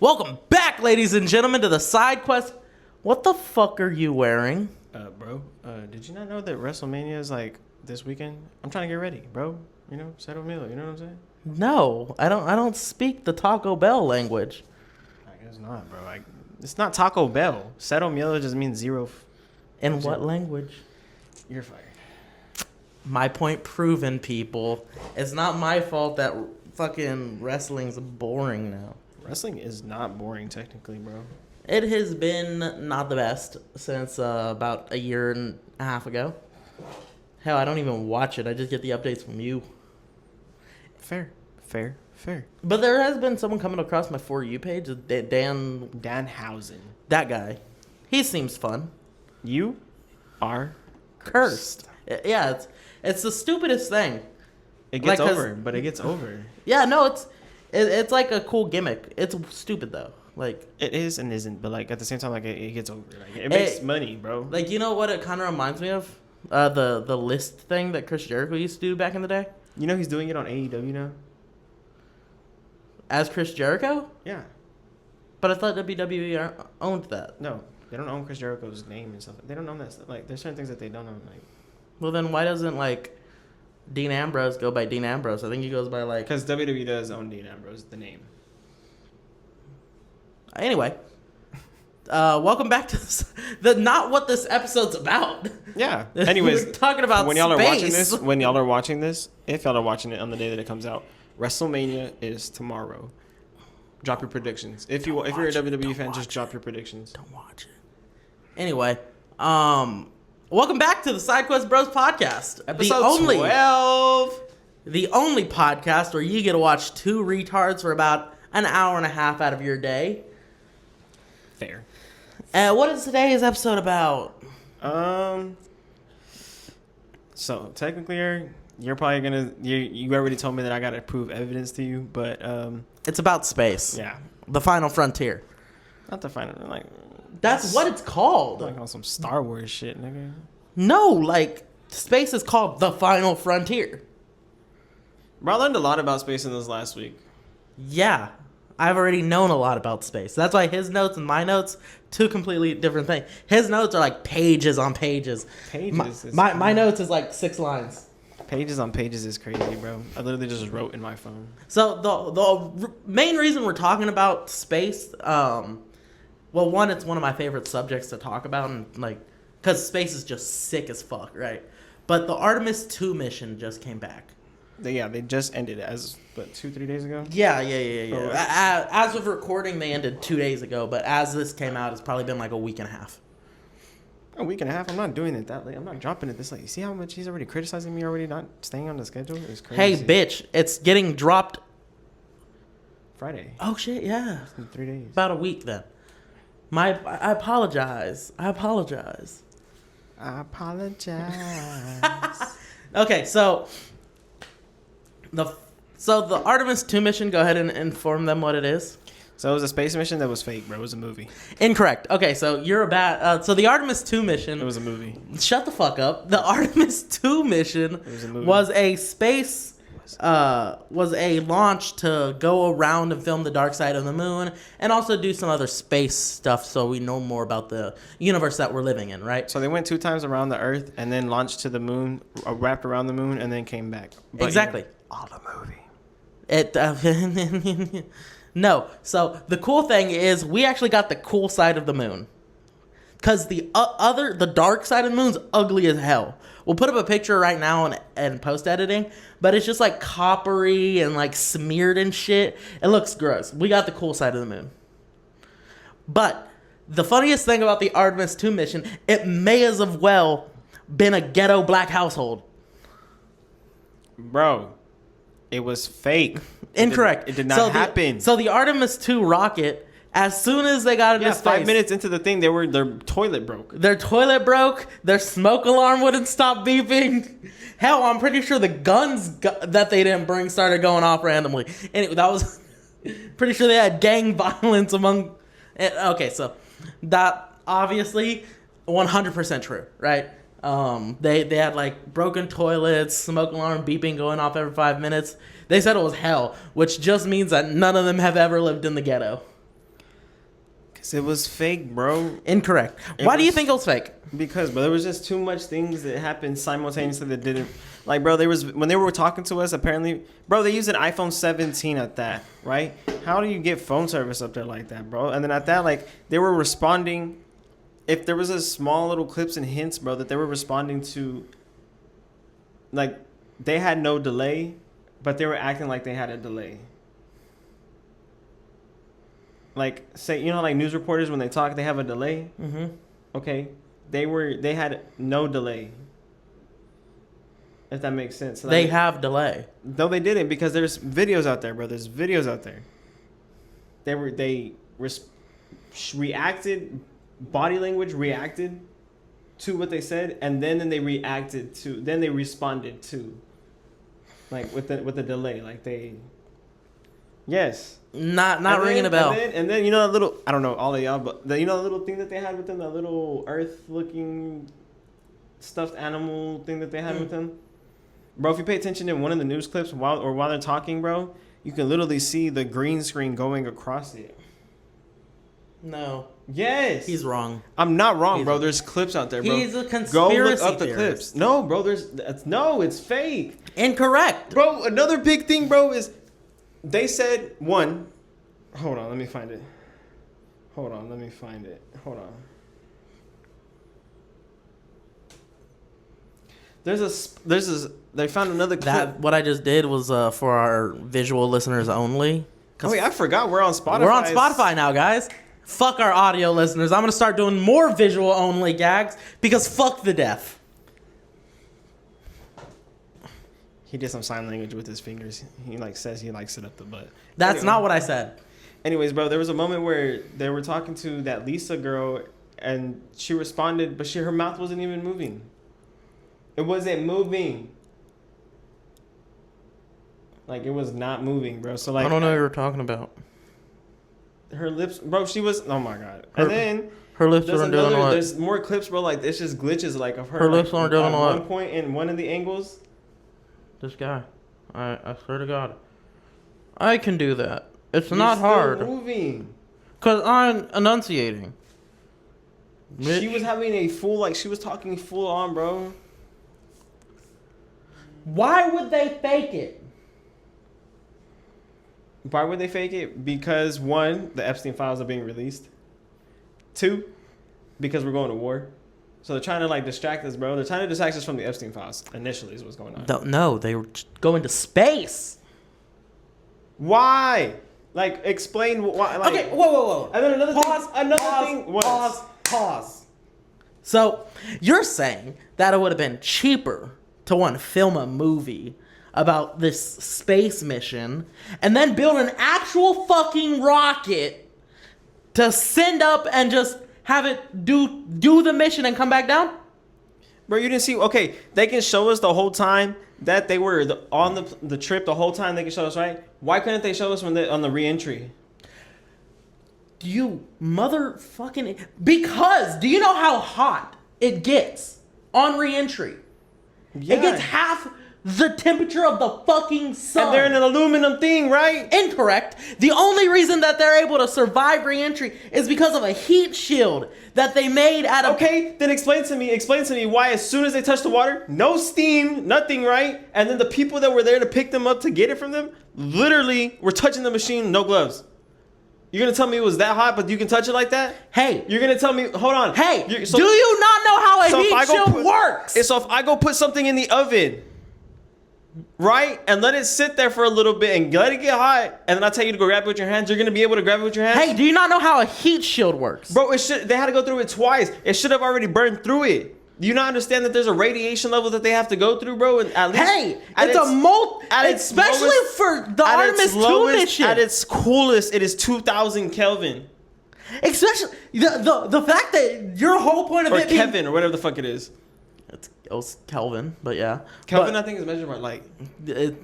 Welcome back, ladies and gentlemen, to the Sidequest. What the fuck are you wearing? Bro, did you not know that WrestleMania is like this weekend? I'm trying to get ready, bro. You know, settle meal. You know what I'm saying? No, I don't speak the Taco Bell language. I guess not, bro. It's not Taco Bell. Settle meal just means zero. In what language? You're fired. My point proven, people. It's not my fault that fucking wrestling's boring now. Wrestling is not boring, technically, bro. It has been not the best since about a year and a half ago. Hell, I don't even watch it. I just get the updates from you. Fair. But there has been someone coming across my For You page, Dan Danhausen. That guy. He seems fun. You are Cursed. Yeah, it's the stupidest thing. It gets over, but it gets over. Yeah, no, it's like a cool gimmick. It's stupid though. Like it is and isn't, but like at the same time, like it gets over. Like it makes money, bro. Like, you know what it kind of reminds me of? The list thing that Chris Jericho used to do back in the day. You know he's doing it on AEW now. As Chris Jericho? Yeah. But I thought WWE owned that. No, they don't own Chris Jericho's name and stuff. They don't own that stuff. Like there's certain things that they don't own. Like, well, then why doesn't like Dean Ambrose go by Dean Ambrose? I think he goes by like. Because WWE does own Dean Ambrose, the name. Anyway, welcome back to not what this episode's about. Yeah. Anyways, we're talking about when y'all space. if y'all are watching this on the day that it comes out, WrestleMania is tomorrow. Drop your predictions. If you're a WWE fan, just drop your predictions. Don't watch it. Anyway, welcome back to the Sidequest Bros podcast. Episode 12. The only podcast where you get to watch two retards for about an hour and a half out of your day. Fair. What is today's episode about? So technically, you're probably gonna you already told me that I gotta prove evidence to you, but it's about space. Yeah. The final frontier. Not the final, like that's what it's called. Like on some Star Wars shit, nigga. No, like space is called the final frontier. Bro, I learned a lot about space in this last week. Yeah. I've already known a lot about space. That's why his notes and my notes, two completely different things. His notes are like pages on pages. My notes is like 6 lines. Pages on pages is crazy, bro. I literally just wrote in my phone. So the main reason we're talking about space, well, one, it's one of my favorite subjects to talk about, and like, because space is just sick as fuck, right? But the Artemis 2 mission just came back. They just ended as, 2-3 days ago? Yeah. As of recording, they ended 2 days ago, but as this came out, it's probably been like a week and a half. A week and a half? I'm not doing it that late. I'm not dropping it this late. You see how much he's already criticizing me already not staying on the schedule? It's crazy. Hey, bitch, it's getting dropped Friday. Oh, shit, yeah. In 3 days. About a week, then. I apologize. Okay, so the Artemis 2 mission, go ahead and inform them what it is. So it was a space mission that was fake, bro. It was a movie. Incorrect. Okay, so you're so the Artemis 2 mission... It was a movie. Shut the fuck up. The Artemis 2 mission was a space... was a launch to go around and film the dark side of the moon and also do some other space stuff so we know more about the universe that we're living in, right? So they went 2 times around the Earth and then launched to the moon, wrapped around the moon, and then came back. But exactly. All the movie. No. So the cool thing is we actually got the cool side of the moon. Because the dark side of the moon's ugly as hell. We'll put up a picture right now and post-editing, but it's just like coppery and like smeared and shit. It looks gross. We got the cool side of the moon. But the funniest thing about the Artemis 2 mission, it may as well been a ghetto black household. Bro, it was fake. Incorrect. It did not happen. So the Artemis 2 rocket... As soon as they got into space... 5 minutes into the thing, their toilet broke. Their toilet broke. Their smoke alarm wouldn't stop beeping. Hell, I'm pretty sure the guns that they didn't bring started going off randomly. And that was... pretty sure they had gang violence among... Okay, so that obviously 100% true, right? They had like broken toilets, smoke alarm beeping going off every 5 minutes. They said it was hell, which just means that none of them have ever lived in the ghetto. 'Cause it was fake, bro. Incorrect. Why do you think it was fake? Because, bro, there was just too much things that happened simultaneously that didn't. Like, bro, when they were talking to us, apparently, bro, they used an iPhone 17 at that, right? How do you get phone service up there like that, bro? And then at that, like, they were responding. If there was a small little clips and hints, bro, that they were responding to, like, they had no delay, but they were acting like they had a delay. Like, say, you know, like news reporters, when they talk, they have a delay. Mm-hmm. Okay, they had no delay. If that makes sense. They have delay. No, they didn't, because there's videos out there, bro. There's videos out there. They reacted, body language reacted to what they said, and then they responded to, like, with the delay, like they. Yes. Not ringing a bell. And then you know that little, I don't know all of y'all, but you know the little thing that they had with them, that little earth-looking stuffed animal thing that they had with them. Bro, if you pay attention in one of the news clips while they're talking, bro, you can literally see the green screen going across it. No. Yes. He's wrong. I'm not wrong, bro. There's clips out there, bro. He's a conspiracy Go look up the theorist. clips. No, bro. It's fake. Incorrect. Bro, another big thing, bro, is they said one. Hold on, let me find it. Hold on. They found another clip. What I just did was for our visual listeners only. Oh, wait, I forgot we're on Spotify. We're on Spotify now, guys. Fuck our audio listeners. I'm going to start doing more visual only gags because fuck the deaf. He did some sign language with his fingers. He says he likes it up the butt. That's not what I said. Anyways, bro, there was a moment where they were talking to that Lisa girl, and she responded, but her mouth wasn't even moving. It wasn't moving. Like, it was not moving, bro. So, like, I don't know what you were talking about. Her lips, bro, she was, oh my God. And then her lips weren't doing what? There's more clips, bro, like, it's just glitches, like, of her. Her lips weren't doing what? At one point in one of the angles. This guy. I swear to God. I can do that. It's not hard. Moving. Because I'm enunciating. She was having a full, she was talking full on, bro. Why would they fake it? Why would they fake it? Because, one, the Epstein files are being released. Two, because we're going to war. So they're trying to, distract us, bro. They're trying to distract us from the Epstein files, initially, is what's going on. No, they were going to space. Why? Explain why. Okay, whoa. And then another thing. Pause. So, you're saying that it would have been cheaper to, film a movie about this space mission and then build an actual fucking rocket to send up and just have it do the mission and come back down? Bro, you didn't see. Okay, they can show us the whole time that they were on the trip the whole time. They can show us, right? Why couldn't they show us on the re-entry? You motherfucking... Because, do you know how hot it gets on re-entry? Yeah. It gets half the temperature of the fucking sun. And they're in an aluminum thing, right? Incorrect. The only reason that they're able to survive re-entry is because of a heat shield that they made out of... Okay, then explain to me why as soon as they touch the water, no steam, nothing, right? And then the people that were there to pick them up to get it from them, literally were touching the machine, no gloves. You're going to tell me it was that hot, but you can touch it like that? Hey. You're going to tell me, hold on. Hey, do you not know how a heat shield works? So if I go put something in the oven, right, and let it sit there for a little bit and let it get hot, and then I tell you to go grab it with your hands, you're going to be able to grab it with your hands? Hey, do you not know how a heat shield works? Bro, they had to go through it twice. It should have already burned through it. Do you not understand that there's a radiation level that they have to go through, bro? And at least, especially for the Artemis 2 mission. At its coolest, it is 2,000 Kelvin. Especially the fact that your whole point of or it Kevin being, or whatever the fuck it is. It was Kelvin, but yeah. Kelvin, I think, is measured by light.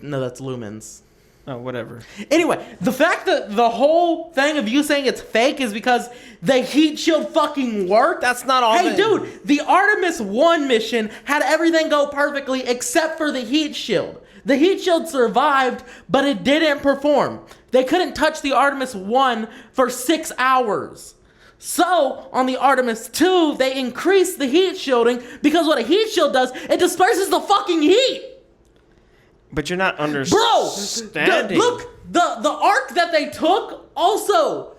No, that's lumens. Oh, whatever. Anyway, the fact that the whole thing of you saying it's fake is because the heat shield fucking worked. That's not all. Hey, dude, the Artemis 1 mission had everything go perfectly except for the heat shield. The heat shield survived, but it didn't perform. They couldn't touch the Artemis 1 for 6 hours. So, on the Artemis 2, they increased the heat shielding because what a heat shield does, it disperses the fucking heat. But you're not Bro, understanding. look, the arc that they took also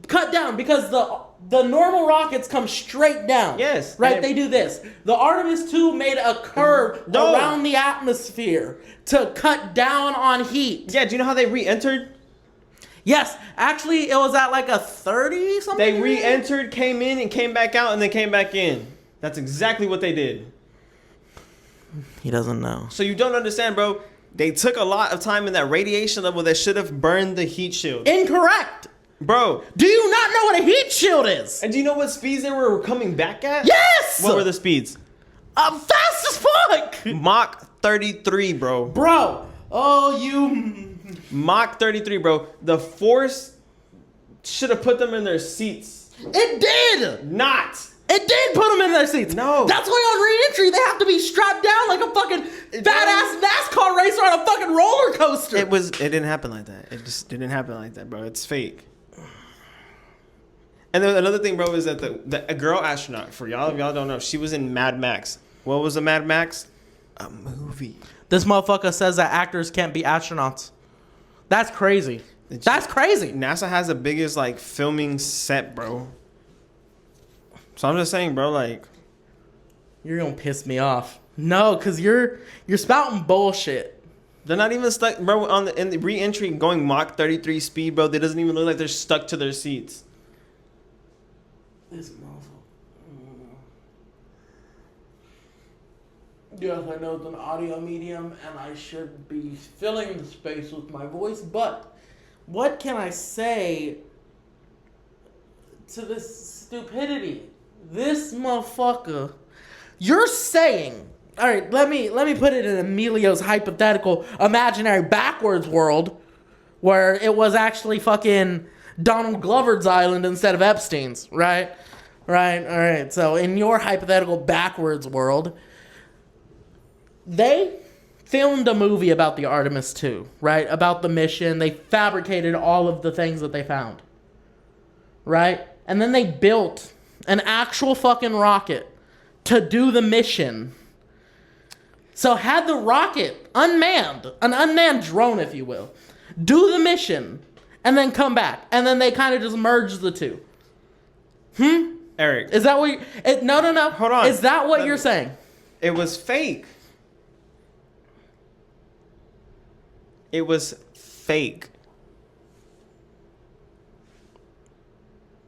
cut down because the normal rockets come straight down. Yes. Right, they do this. The Artemis 2 made a curve around the atmosphere to cut down on heat. Yeah, do you know how they re-entered? Yes, actually, it was at like a 30 something. They re-entered, came in, and came back out, and then came back in. That's exactly what they did. He doesn't know. So you don't understand, bro. They took a lot of time in that radiation level that should have burned the heat shield. Incorrect. Bro. Do you not know what a heat shield is? And do you know what speeds they were coming back at? Yes! What were the speeds? Fast as fuck! Mach 33, bro. Bro. Oh, you... Mach 33, bro. The force should have put them in their seats. It did! Not. It did put them in their seats. No. That's why on re-entry they have to be strapped down like a fucking badass NASCAR racer on a fucking roller coaster. It didn't happen like that. It just didn't happen like that, bro. It's fake. And then another thing, bro, is that the girl astronaut, for y'all, if y'all don't know, she was in Mad Max. What was the Mad Max? A movie. This motherfucker says that actors can't be astronauts. That's crazy. That's crazy. NASA has the biggest, like, filming set, bro. So I'm just saying, bro, like... You're gonna piss me off. No, because you're spouting bullshit. They're not even stuck, bro, in the re-entry going Mach 33 speed, bro. They doesn't even look like they're stuck to their seats. This motherfucker. Yes, I know it's an audio medium, and I should be filling the space with my voice, but what can I say to this stupidity? This motherfucker. You're saying, all right, let me put it in Emilio's hypothetical imaginary backwards world where it was actually fucking Donald Glover's island instead of Epstein's, right? Right, all right. So in your hypothetical backwards world, they filmed a movie about the Artemis 2, right? About the mission. They fabricated all of the things that they found, right? And then they built an actual fucking rocket to do the mission. So had the rocket unmanned, an unmanned drone, if you will, do the mission, and then come back. And then they kind of just merge the two. Eric. Is that what no. Hold on. Is that what you're saying? It was fake. It was fake.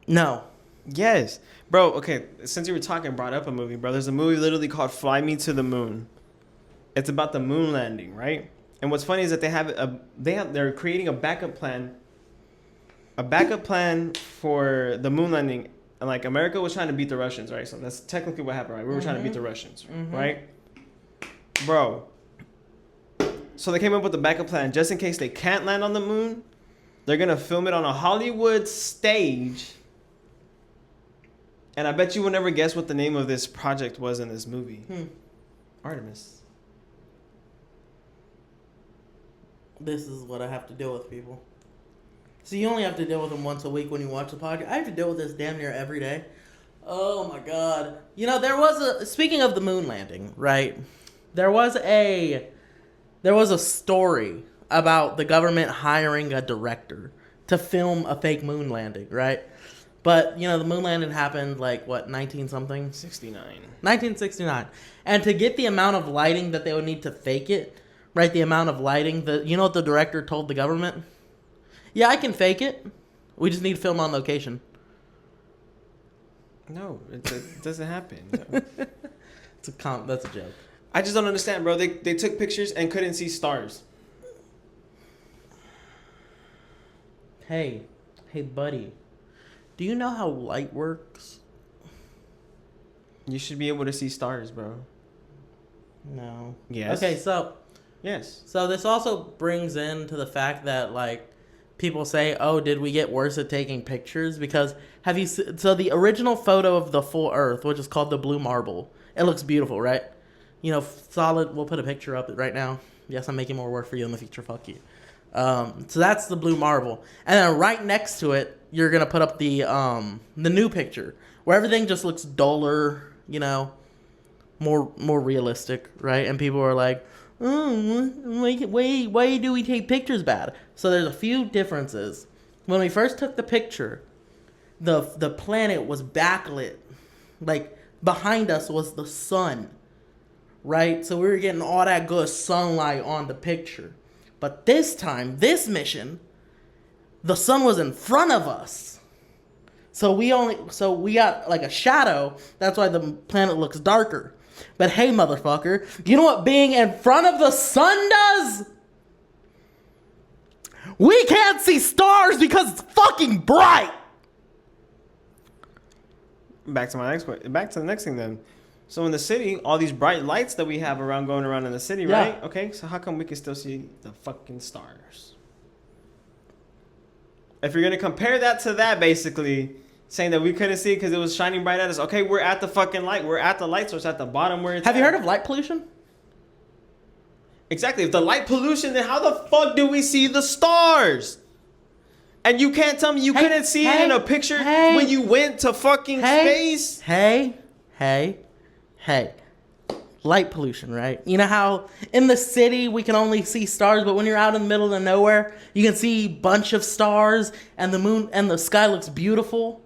No. Yes. Bro, okay, since you were talking, brought up a movie, bro. There's a movie literally called Fly Me to the Moon. It's about the moon landing, right? And what's funny is that they're creating a backup plan for the moon landing. And like America was trying to beat the Russians, right? So that's technically what happened, right? We were trying to beat the Russians, right? Bro. So they came up with a backup plan just in case they can't land on the moon. They're gonna film it on a Hollywood stage. And I bet you will never guess what the name of this project was in this movie. Artemis. This is what I have to deal with, people. So you only have to deal with them once a week when you watch the podcast. I have to deal with this damn near every day. Oh my god. You know, speaking of the moon landing, right? There was a story about the government hiring a director to film a fake moon landing, right? But, you know, the moon landing happened, 19-something? 1969. And to get the amount of lighting that they would need to fake it, right, the amount of lighting, you know what the director told the government? Yeah, I can fake it. We just need to film on location. No, it doesn't happen. No. That's a joke. I just don't understand, bro. They took pictures and couldn't see stars. Hey, buddy. Do you know how light works? You should be able to see stars, bro. No. Yes. Okay, so... Yes. So this also brings into the fact that, people say, oh, did we get worse at taking pictures? Because so the original photo of the full Earth, which is called the blue marble, it looks beautiful, right? You know, solid. We'll put a picture up right now. Yes, I'm making more work for you in the future. Fuck you. So that's the blue marble. And then right next to it you're gonna put up the new picture where everything just looks duller, you know, more realistic, right? And people are like, oh, why do we take pictures bad? So there's a few differences. When we first took the picture, the planet was backlit, like behind us was the sun, right? So we were getting all that good sunlight on the picture. But this time, this mission, the sun was in front of us. So we got like a shadow. That's why the planet looks darker. But hey, motherfucker, you know what being in front of the sun does? We can't see stars because it's fucking bright. Back to the next thing then. So in the city, all these bright lights that we have going around in the city, Yeah. right? Okay, so how come we can still see the fucking stars? If you're gonna compare that to that, basically saying that we couldn't see because it was shining bright at us. Okay, we're at the fucking light. We're at the light source at the bottom where it's. Have you heard of light pollution? Exactly. If the light pollution, then how the fuck do we see the stars? And you can't tell me you couldn't see it in a picture when you went to fucking space. Hey. Light pollution, right? You know how in the city we can only see stars, but when you're out in the middle of nowhere, you can see a bunch of stars and the moon and the sky looks beautiful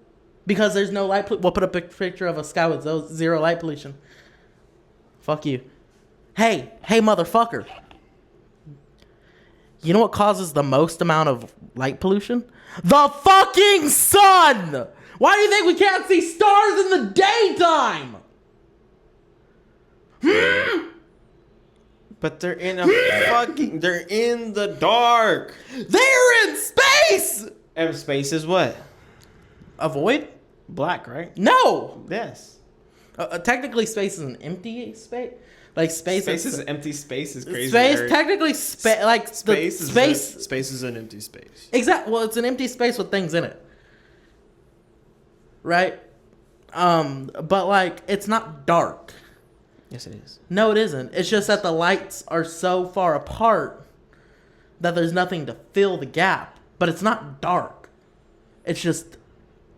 because there's no light. We'll put a picture of a sky with zero light pollution. Fuck you. Hey, motherfucker. You know what causes the most amount of light pollution? The fucking sun! Why do you think we can't see stars in the daytime? But they're in they're in the dark. They're in space! And space is what? A void? Black, right? No! Yes. Technically, space is an empty space. Like space is empty. Space is crazy. Space technically space is an empty space. Exactly. Well, it's an empty space with things in it, right? But like it's not dark. Yes, it is. No, it isn't. It's just that the lights are so far apart that there's nothing to fill the gap. But it's not dark. It's just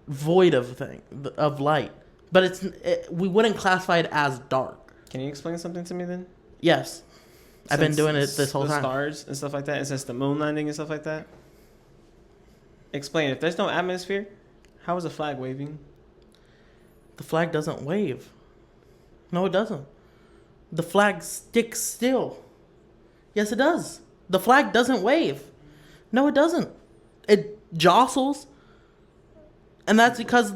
void of light. But we wouldn't classify it as dark. Can you explain something to me then? Yes. I've been doing it this whole time. Stars and stuff like that, and since the moon landing and stuff like that. Explain. If there's no atmosphere, how is a flag waving? The flag doesn't wave. No, it doesn't. The flag sticks still. Yes, it does. The flag doesn't wave. No, it doesn't. It jostles. And that's because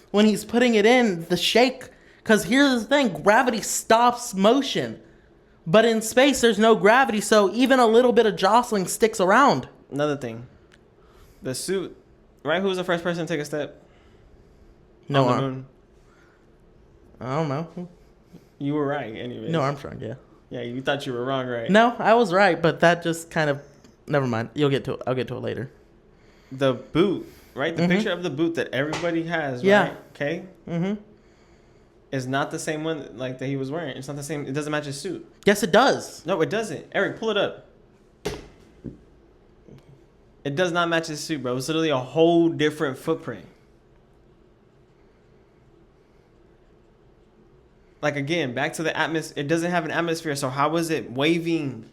when he's putting it in, the shake. Because here's the thing, gravity stops motion. But in space, there's no gravity, so even a little bit of jostling sticks around. Another thing. The suit, right? Who was the first person to take a step? No, on the moon? I don't know. You were right, anyways. No, Armstrong, yeah. Yeah, you thought you were wrong, right? No, I was right, but that just kind of... Never mind. I'll get to it later. The boot, right? The picture of the boot that everybody has, right? Yeah. Okay? Mm-hmm. Is not the same one like that he was wearing. It's not the same. It doesn't match his suit. Yes, it does. No, it doesn't. Eric, pull it up. It does not match his suit, bro. It's literally a whole different footprint. Like, again, back to the atmosphere. It doesn't have an atmosphere, so how is it waving?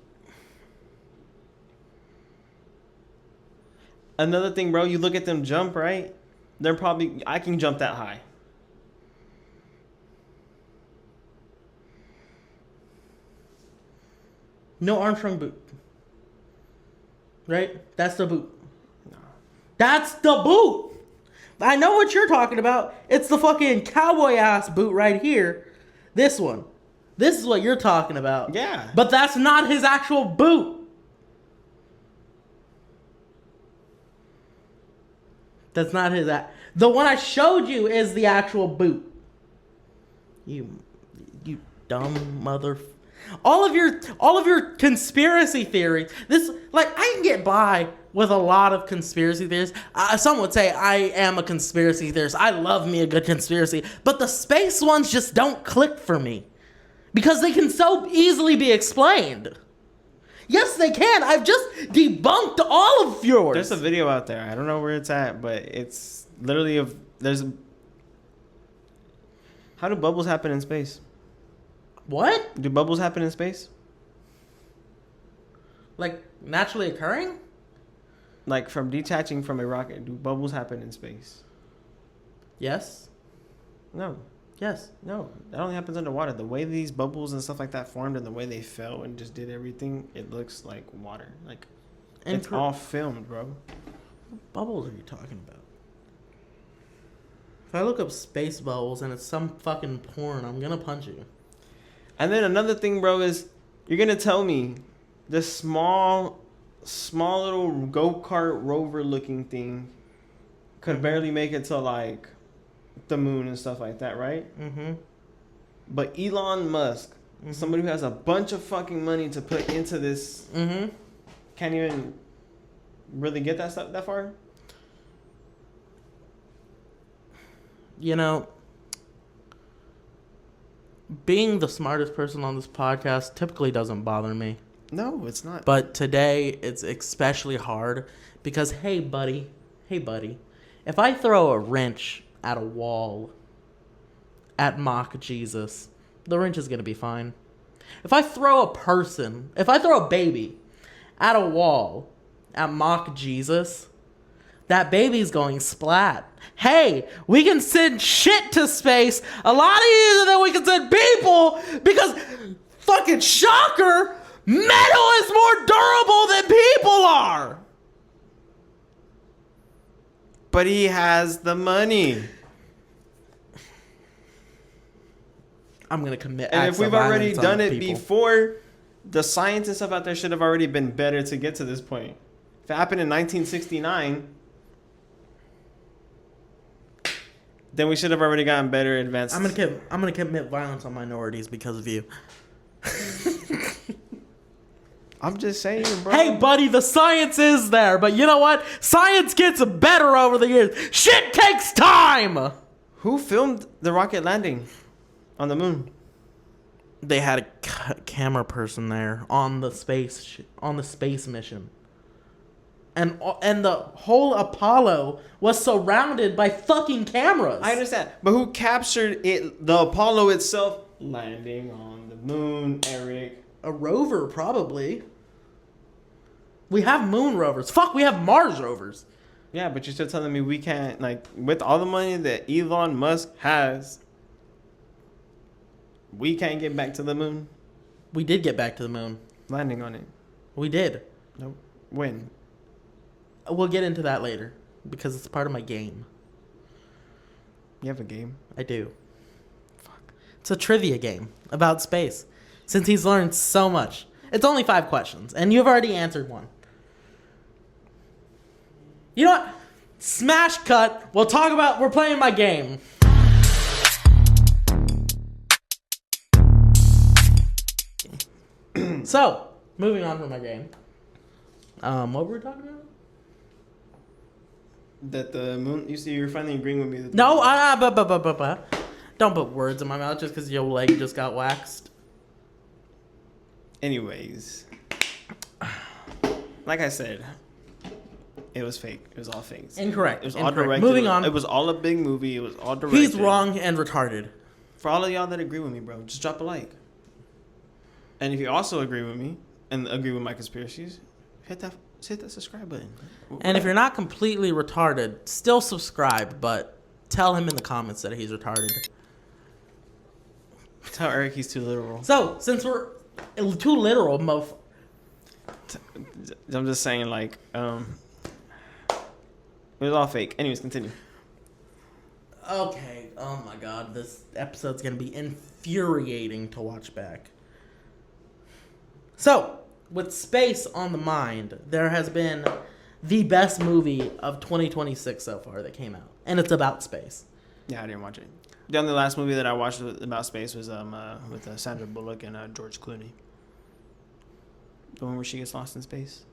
Another thing, bro, you look at them jump, right? They're probably... I can jump that high. No Armstrong boot. Right? That's the boot. No. That's the boot! I know what you're talking about. It's the fucking cowboy ass boot right here. This one. This is what you're talking about. Yeah. But that's not his actual boot. That's not his... The one I showed you is the actual boot. You dumb mother... All of your conspiracy theories. I can get by with a lot of conspiracy theories. Some would say I am a conspiracy theorist. I love me a good conspiracy. But the space ones just don't click for me. Because they can so easily be explained. Yes, they can. I've just debunked all of yours. There's a video out there. I don't know where it's at, but it's literally How do bubbles happen in space? What? Do bubbles happen in space? Like naturally occurring? Like from detaching from a rocket, do bubbles happen in space? Yes. No. Yes. No. That only happens underwater. The way these bubbles and stuff like that formed and the way they fell and just did everything, it looks like water. Like it's all filmed, bro. What bubbles are you talking about? If I look up space bubbles and it's some fucking porn, I'm gonna punch you. And then another thing, bro, is you're gonna tell me this small little go-kart rover looking thing could barely make it to like the moon and stuff like that, right? Mm-hmm. But Elon Musk, somebody who has a bunch of fucking money to put into this, can't even really get that stuff that far. You know, being the smartest person on this podcast typically doesn't bother me. No, it's not. But today it's especially hard because, hey buddy, if I throw a wrench at a wall at mock Jesus, the wrench is going to be fine. If I throw a baby at a wall at mock Jesus, that baby's going splat. Hey, we can send shit to space a lot easier than we can send people because, fucking shocker, metal is more durable than people are. But he has the money. I'm going to commit And acts if we've of already violence done on it people. before, the science and stuff out there should have already been better to get to this point. If it happened in 1969, then we should have already gotten better advanced. I'm gonna commit violence on minorities because of you. I'm just saying, bro. Hey, buddy, the science is there, but you know what? Science gets better over the years. Shit takes time. Who filmed the rocket landing on the moon? They had a camera person there on the space mission. And the whole Apollo was surrounded by fucking cameras. I understand, but who captured it? The Apollo itself landing on the moon, Eric. A rover, probably. We have moon rovers. Fuck, we have Mars rovers. Yeah, but you're still telling me we can't, like, with all the money that Elon Musk has, we can't get back to the moon? We did get back to the moon. Landing on it. We did. Nope. When? We'll get into that later because it's part of my game. You have a game? I do. Fuck. It's a trivia game about space. Since he's learned so much. It's only 5 questions, and you've already answered one. You know what? Smash cut. We're playing my game. So, moving on from my game. What were we talking about? That the moon, you see, you're finally agreeing with me. That No, don't put words in my mouth just because your leg just got waxed. Anyways, like I said, it was fake. It was all fake. Incorrect. It was all directed. Moving on. It was all a big movie. It was all directed. He's wrong and retarded. For all of y'all that agree with me, bro, just drop a like. And if you also agree with me and agree with my conspiracies, hit that subscribe button. And if you're not completely retarded, still subscribe, but tell him in the comments that he's retarded. Tell Eric he's too literal. So, since we're too literal, I'm just saying, like, it was all fake. Anyways, continue. Okay. Oh my god, this episode's gonna be infuriating to watch back. So, with space on the mind, there has been the best movie of 2026 so far that came out. And it's about space. Yeah, I didn't watch it. The only last movie that I watched about space was with Sandra Bullock and George Clooney. The one where she gets lost in space.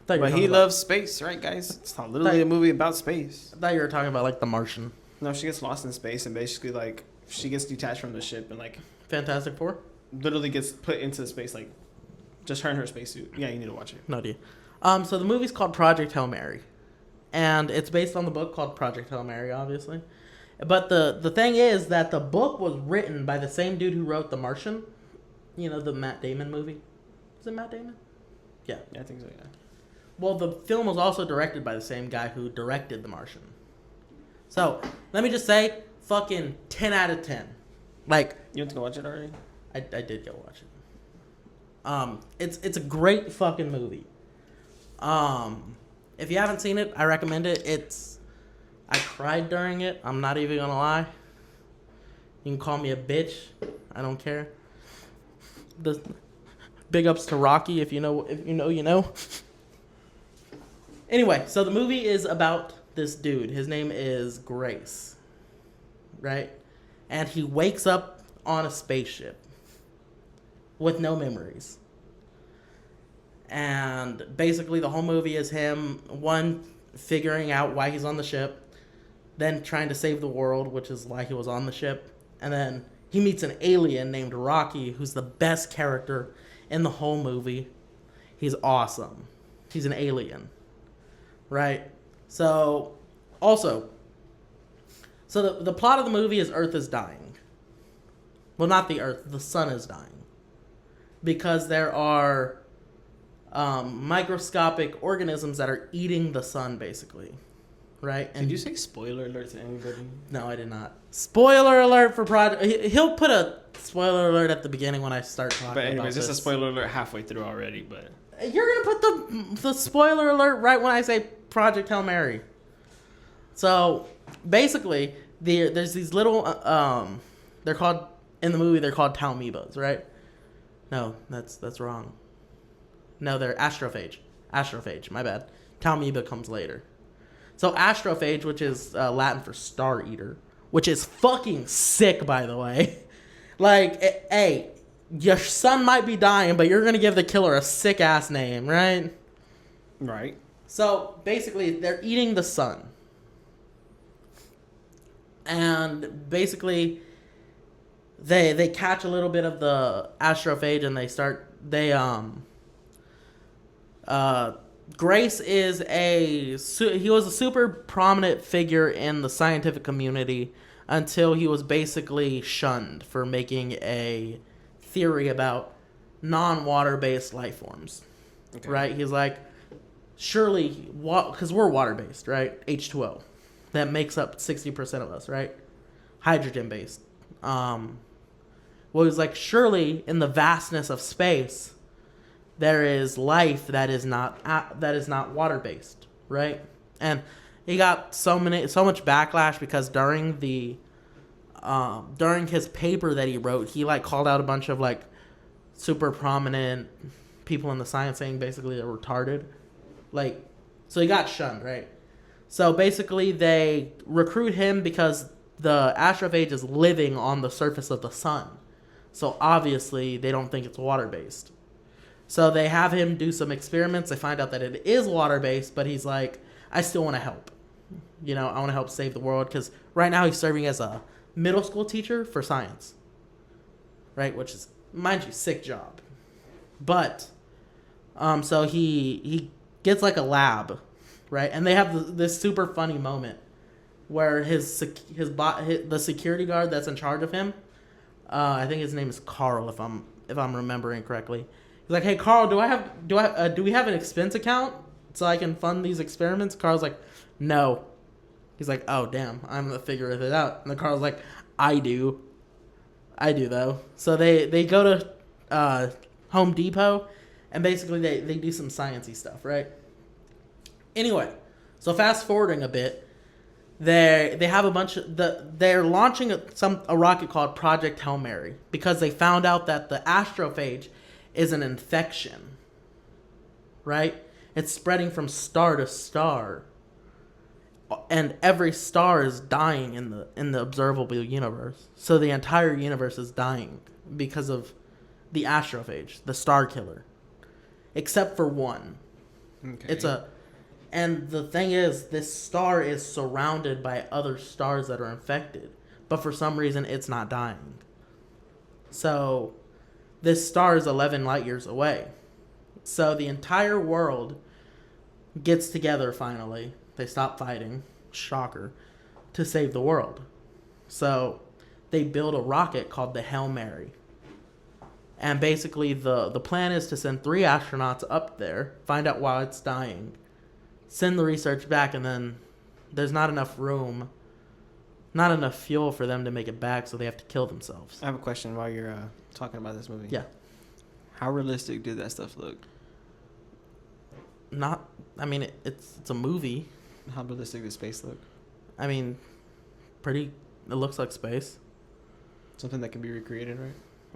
But he loves space, right, guys? It's not literally a movie about space. I thought you were talking about, like, The Martian. No, she gets lost in space and basically, like, she gets detached from the ship and, like... Fantastic Four? literally gets put into space, like just her in her spacesuit. Yeah, you need to watch it. No, do you? So the movie's called Project Hail Mary, and it's based on the book called Project Hail Mary, obviously. But the thing is that the book was written by the same dude who wrote The Martian. You know, the Matt Damon movie. Is it Matt Damon? Yeah. Yeah, I think so. Yeah. Well, the film was also directed by the same guy who directed The Martian. So let me just say, fucking 10 out of 10. Like, You went to go watch it already? I did go watch it. It's a great fucking movie. If you haven't seen it, I recommend it. I cried during it. I'm not even gonna lie. You can call me a bitch. I don't care. The big ups to Rocky. If you know, you know. Anyway, so the movie is about this dude. His name is Grace, right? And he wakes up on a spaceship with no memories. And basically the whole movie is him, one, figuring out why he's on the ship, then trying to save the world, which is why he was on the ship. And then he meets an alien named Rocky, who's the best character in the whole movie. He's awesome. He's an alien. Right? So, also, the plot of the movie is Earth is dying. Well, not the Earth, the sun is dying. Because there are microscopic organisms that are eating the sun, basically. Right? And did you say spoiler alert to anybody? No, I did not. Spoiler alert for Project... He'll put a spoiler alert at the beginning when I start talking about this. But anyways, it's a spoiler alert halfway through already, but... You're going to put the spoiler alert right when I say Project Hail Mary. So, basically, there's these little... they're called... In the movie, they're called Talmebas, right? No, that's wrong. No, they're astrophage. Astrophage, my bad. Talmeba comes later. So astrophage, which is Latin for star eater, which is fucking sick, by the way. Like, hey, your son might be dying, but you're going to give the killer a sick-ass name, right? Right. So, basically, they're eating the sun. And basically, they catch a little bit of the astrophage and Grace is he was a super prominent figure in the scientific community until he was basically shunned for making a theory about non-water-based life forms. Okay. Right? He's like, surely, because we're water-based, right? H2O. That makes up 60% of us, right? Hydrogen-based. Well, he's like, surely in the vastness of space, there is life that is not water-based, right? And he got so much backlash because during his paper that he wrote, he like called out a bunch of like super prominent people in the science saying basically they're retarded. Like, so he got shunned, right? So basically they recruit him because the astrophage is living on the surface of the sun. So obviously they don't think it's water-based. So they have him do some experiments. They find out that it is water-based, but he's like, I still want to help. You know, I want to help save the world because right now he's serving as a middle school teacher for science. Right? Which is, mind you, sick job. But, so he gets like a lab, right? And they have this super funny moment where the security guard that's in charge of him, I think his name is Carl, if I'm remembering correctly. He's like, hey Carl, do we have an expense account so I can fund these experiments? Carl's like, no. He's like, oh damn, I'm gonna figure it out. And the Carl's like, I do though. So they go to Home Depot and basically they do some sciencey stuff, right? Anyway, so fast forwarding a bit, they have a bunch of they're launching a rocket called Project Hail Mary because they found out that the astrophage is an infection, right? It's spreading from star to star, and every star is dying in the observable universe. So the entire universe is dying because of the astrophage, the star killer, except for one. Okay. And the thing is, this star is surrounded by other stars that are infected, but for some reason it's not dying. So this star is 11 light years away. So the entire world gets together finally. They stop fighting. Shocker. To save the world. So they build a rocket called the Hail Mary. And basically the plan is to send 3 astronauts up there, find out why it's dying, send the research back, and then there's not enough room, not enough fuel for them to make it back, so they have to kill themselves. I have a question while you're talking about this movie. Yeah. How realistic did that stuff look? Not, I mean, it's a movie. How realistic did space look? I mean, it looks like space. Something that can be recreated, right?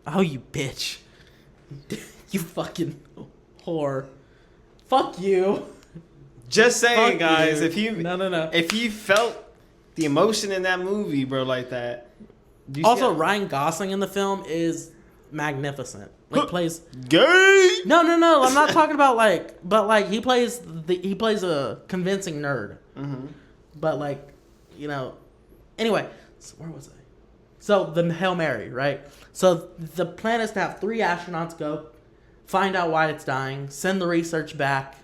Oh, you bitch. You fucking whore. Fuck you. Just saying, Fuck guys. you. If you No. if you felt the emotion in that movie, bro, like that. Also, Ryan Gosling in the film is magnificent. Like plays gay. No. I'm not talking about but he plays a convincing nerd. Mm-hmm. But anyway, so where was I? So the Hail Mary, right? So the plan is to have 3 astronauts go, find out why it's dying, send the research back,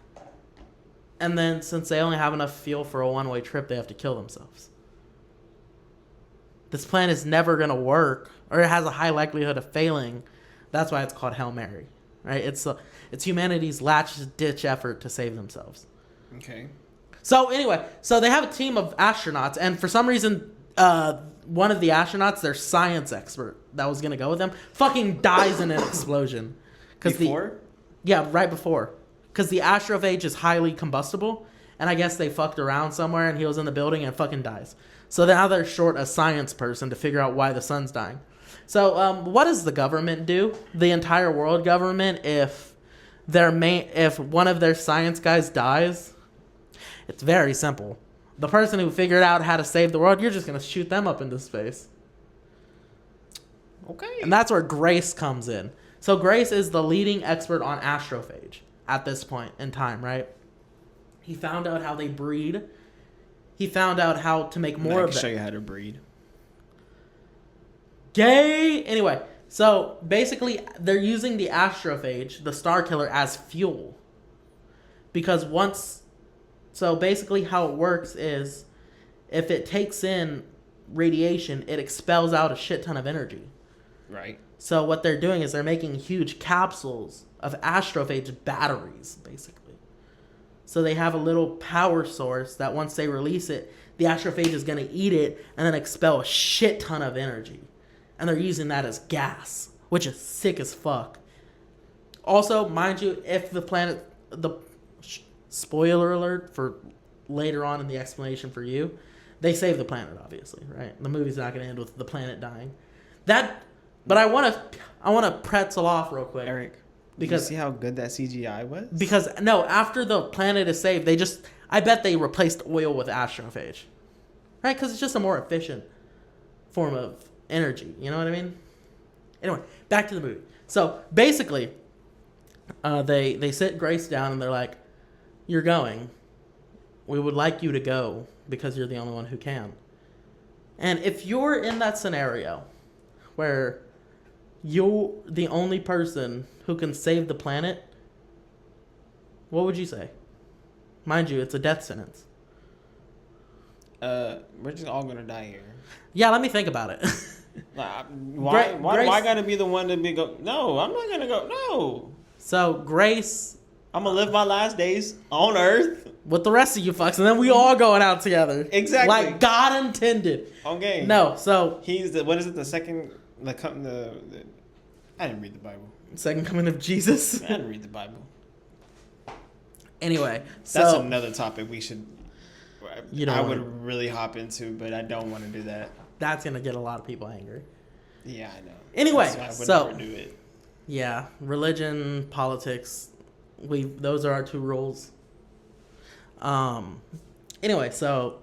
and then since they only have enough fuel for a one-way trip, they have to kill themselves. This plan is never going to work, or it has a high likelihood of failing. That's why it's called Hail Mary, right? It's humanity's last-ditch effort to save themselves. Okay. So anyway, they have a team of astronauts, and for some reason, one of the astronauts, their science expert that was gonna go with them, fucking dies in an explosion. Right before, because the astrophage is highly combustible, and I guess they fucked around somewhere, and he was in the building and fucking dies. So now they're short a science person to figure out why the sun's dying. So what does the government do? The entire world government, if one of their science guys dies, it's very simple. The person who figured out how to save the world, you're just going to shoot them up into space. Okay. And that's where Grace comes in. So Grace is the leading expert on astrophage at this point in time, right? He found out how they breed. He found out how to make more of it. I can show you how to breed. Gay! Anyway, so basically they're using the astrophage, the star killer, as fuel. Because So basically how it works is if it takes in radiation, it expels out a shit ton of energy. Right. So what they're doing is they're making huge capsules of astrophage batteries, basically. So they have a little power source that once they release it, the astrophage is going to eat it and then expel a shit ton of energy. And they're using that as gas, which is sick as fuck. Also, mind you, if the planet... Spoiler alert for later on in the explanation for you. They save the planet, obviously, right? The movie's not going to end with the planet dying. But I want to pretzel off real quick. Eric, because did you see how good that CGI was? Because no, after the planet is saved, I bet they replaced oil with astrophage, right? Because it's just a more efficient form of energy. You know what I mean? Anyway, back to the movie. So basically, they sit Grace down and they're like, "You're going. We would like you to go because you're the only one who can." And if you're in that scenario where you're the only person who can save the planet, what would you say? Mind you, it's a death sentence. We're just all gonna die here. Yeah, let me think about it. Why do I gotta be the one to go? No, I'm not gonna go. No. So Grace, I'm gonna live my last days on Earth with the rest of you fucks, and then we all going out together. Exactly. Like God intended. Okay. No, so he's the, what is it? The second, I didn't read the Bible. Second coming of Jesus. I didn't read the Bible. Anyway, that's another topic we should. I would to really hop into, but I don't want to do that. That's gonna get a lot of people angry. Yeah, I know. Anyway, I would never do it. Yeah, religion, politics, those are our two rules. Anyway, so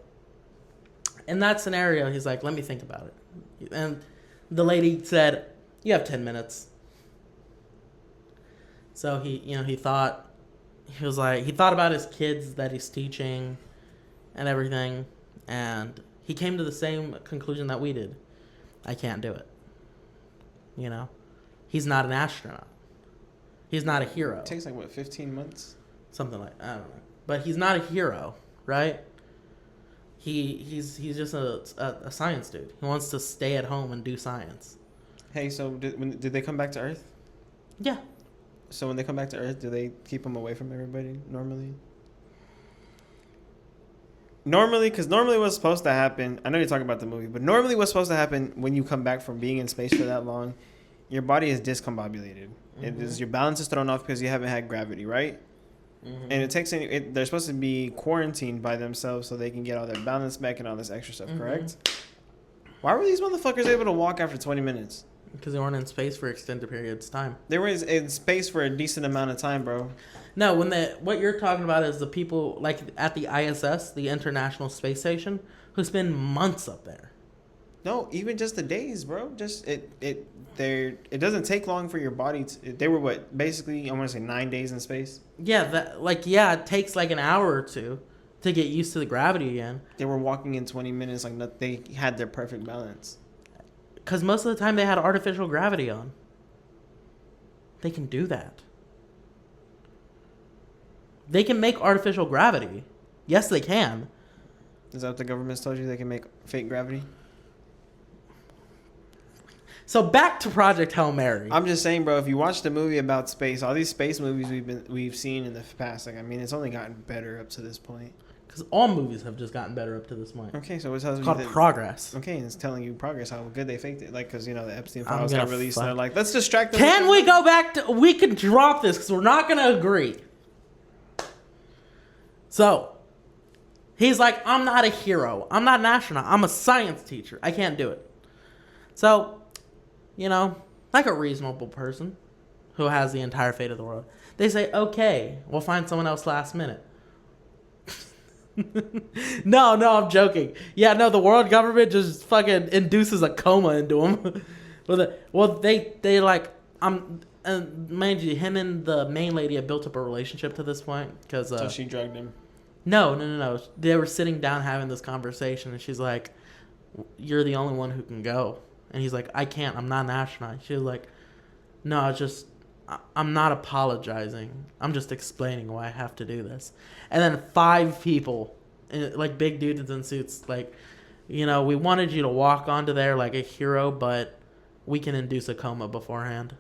in that scenario, he's like, "Let me think about it," and the lady said, "You have 10 minutes." So he thought about his kids that he's teaching and everything, and he came to the same conclusion that we did. I can't do it. He's not an astronaut. He's not a hero. It takes like what, 15 months? Something like, I don't know. But he's not a hero, right? He's just a science dude. He wants to stay at home and do science. Hey, so did they come back to Earth? Yeah. So when they come back to Earth, do they keep him away from everybody normally? Normally, because normally what's supposed to happen, I know you're talking about the movie, but normally what's supposed to happen when you come back from being in space for that long, your body is discombobulated. It is, your balance is thrown off because you haven't had gravity, right? And it takes they're supposed to be quarantined by themselves so they can get all their balance back and all this extra stuff, correct? Why were these motherfuckers able to walk after 20 minutes? Because they weren't in space for extended periods of time. They were in space for a decent amount of time, bro. No, what you're talking about is the people like at the ISS, the International Space Station, who spend months up there. No, even just the days, bro. Just it doesn't take long for your body they were what, basically I want to say 9 days in space. Yeah, it takes like an hour or two to get used to the gravity again. They were walking in 20 minutes like they had their perfect balance. Because most of the time they had artificial gravity on. They can do that. They can make artificial gravity. Yes, they can. Is that what the government's told you? They can make fake gravity? So back to Project Hail Mary. I'm just saying, bro, if you watch the movie about space, all these space movies we've seen in the past, like, I mean, it's only gotten better up to this point. Because all movies have just gotten better up to this point. Okay, so it tells It's you called progress. Okay, and it's telling you progress, how good they faked it. Like, because, you know, the Epstein files got released, and they're like, let's distract them. Can we go back to... We can drop this, because we're not going to agree. So, he's like, I'm not a hero. I'm not an astronaut. I'm a science teacher. I can't do it. So, you know, like a reasonable person who has the entire fate of the world, they say, okay, we'll find someone else last minute. No, I'm joking. Yeah, no, the world government just fucking induces a coma into him. Well, they like, mind you, him and the main lady have built up a relationship to this point. So she drugged him. No. They were sitting down having this conversation, and she's like, you're the only one who can go. And he's like, I can't. I'm not an astronaut. She was like, no, I'm not apologizing. I'm just explaining why I have to do this. And then 5 people, like big dudes in suits, like, you know, we wanted you to walk onto there like a hero, but we can induce a coma beforehand.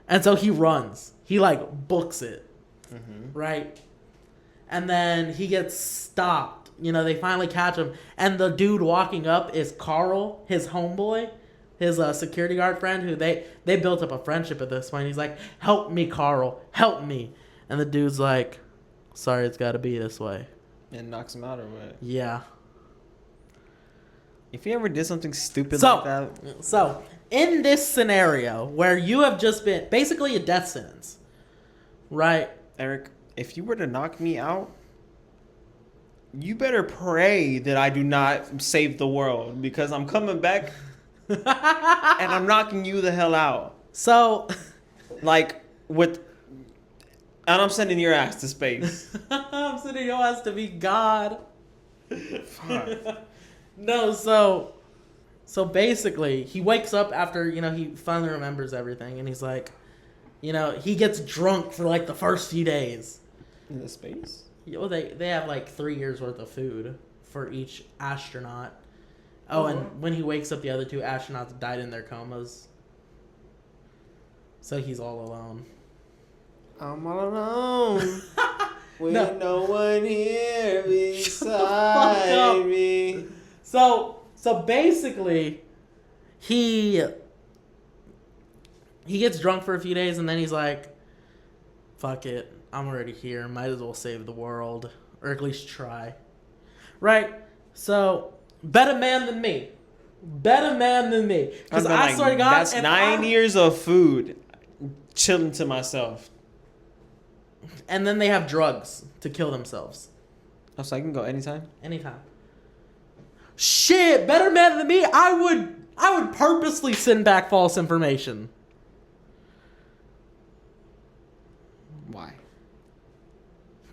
And so he runs. He, like, books it. Right? And then he gets stopped. You know, they finally catch him. And the dude walking up is Carl, his homeboy. His security guard friend, who they built up a friendship at this point. He's like, help me, Carl. Help me. And the dude's like, sorry, it's got to be this way. And knocks him out or what? Yeah. If he ever did something stupid like that. So, in this scenario where you have just been basically a death sentence, right? Eric, if you were to knock me out, you better pray that I do not save the world, because I'm coming back and I'm knocking you the hell out. So, like, and I'm sending your ass to space. I'm sending your ass to be God. Fuck. No, so basically, he wakes up after, you know, he finally remembers everything, and he's like, you know, he gets drunk for like the first few days. In the space? Yeah, well, they have like 3 years worth of food for each astronaut. Oh, and when he wakes up, the other 2 astronauts died in their comas. So he's all alone. I'm all alone. With no one here beside me. So basically, he gets drunk for a few days, and then he's like, fuck it, I'm already here, might as well save the world, or at least try. Right? So, better man than me. Because I swear to God, that's 9 years of food chilling to myself. And then they have drugs to kill themselves. Oh, so I can go anytime? Anytime. Shit, better man than me. I would purposely send back false information. Why?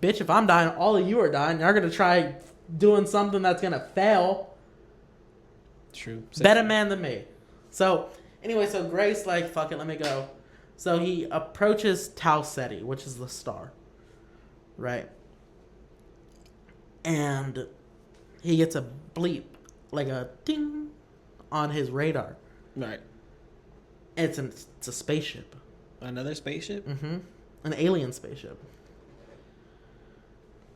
Bitch, if I'm dying, all of you are dying. You're gonna try doing something that's gonna fail. True. Better man than me. So, anyway, so Grace, like, fuck it, let me go. So he approaches Tau Ceti, which is the star, right? And he gets a bleep, like a ding, on his radar. Right. It's a spaceship. Another spaceship? Mm-hmm. An alien spaceship.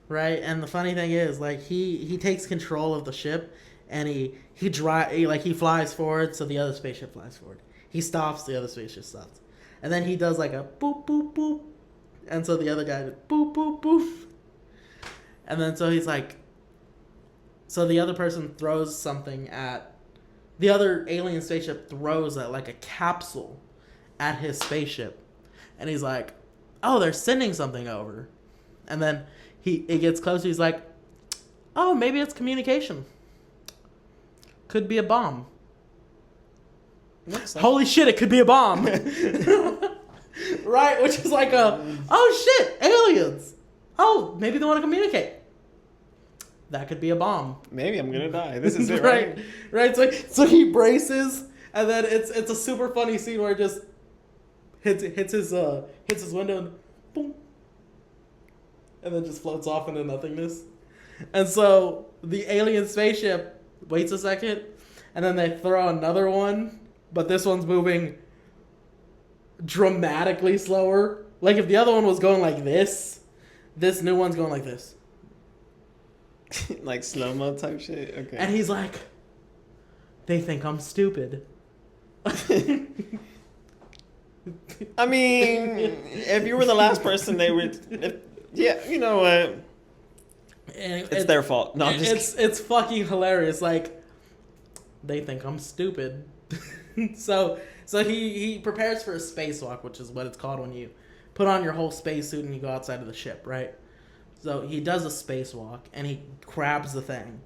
Right? And the funny thing is, like, he takes control of the ship, and he flies forward, so the other spaceship flies forward. He stops, the other spaceship stops. And then he does like a boop, boop, boop. And so the other guy did boop, boop, boop. And then so he's like, so the other person throws something at, the other alien spaceship throws like a capsule at his spaceship. And he's like, oh, they're sending something over. And then it gets closer, he's like, oh, maybe it's communication. Could be a bomb. Holy shit, it could be a bomb. Right? Which is like oh shit, aliens. Oh, maybe they want to communicate. That could be a bomb. Maybe I'm gonna die. This is it, right? Right. So he braces, and then it's a super funny scene where it just hits his window and boom, and then just floats off into nothingness. And so the alien spaceship waits a second, and then they throw another one, but this one's moving dramatically slower. Like if the other one was going like this new one's going like this. Like slow-mo type shit? Okay. And he's like, they think I'm stupid. I mean, if you were the last person they would... yeah, you know what? It's their fault. No, I'm just it's fucking hilarious. Like, they think I'm stupid. So he prepares for a spacewalk, which is what it's called when you put on your whole spacesuit and you go outside of the ship, right? So he does a spacewalk and he grabs the thing,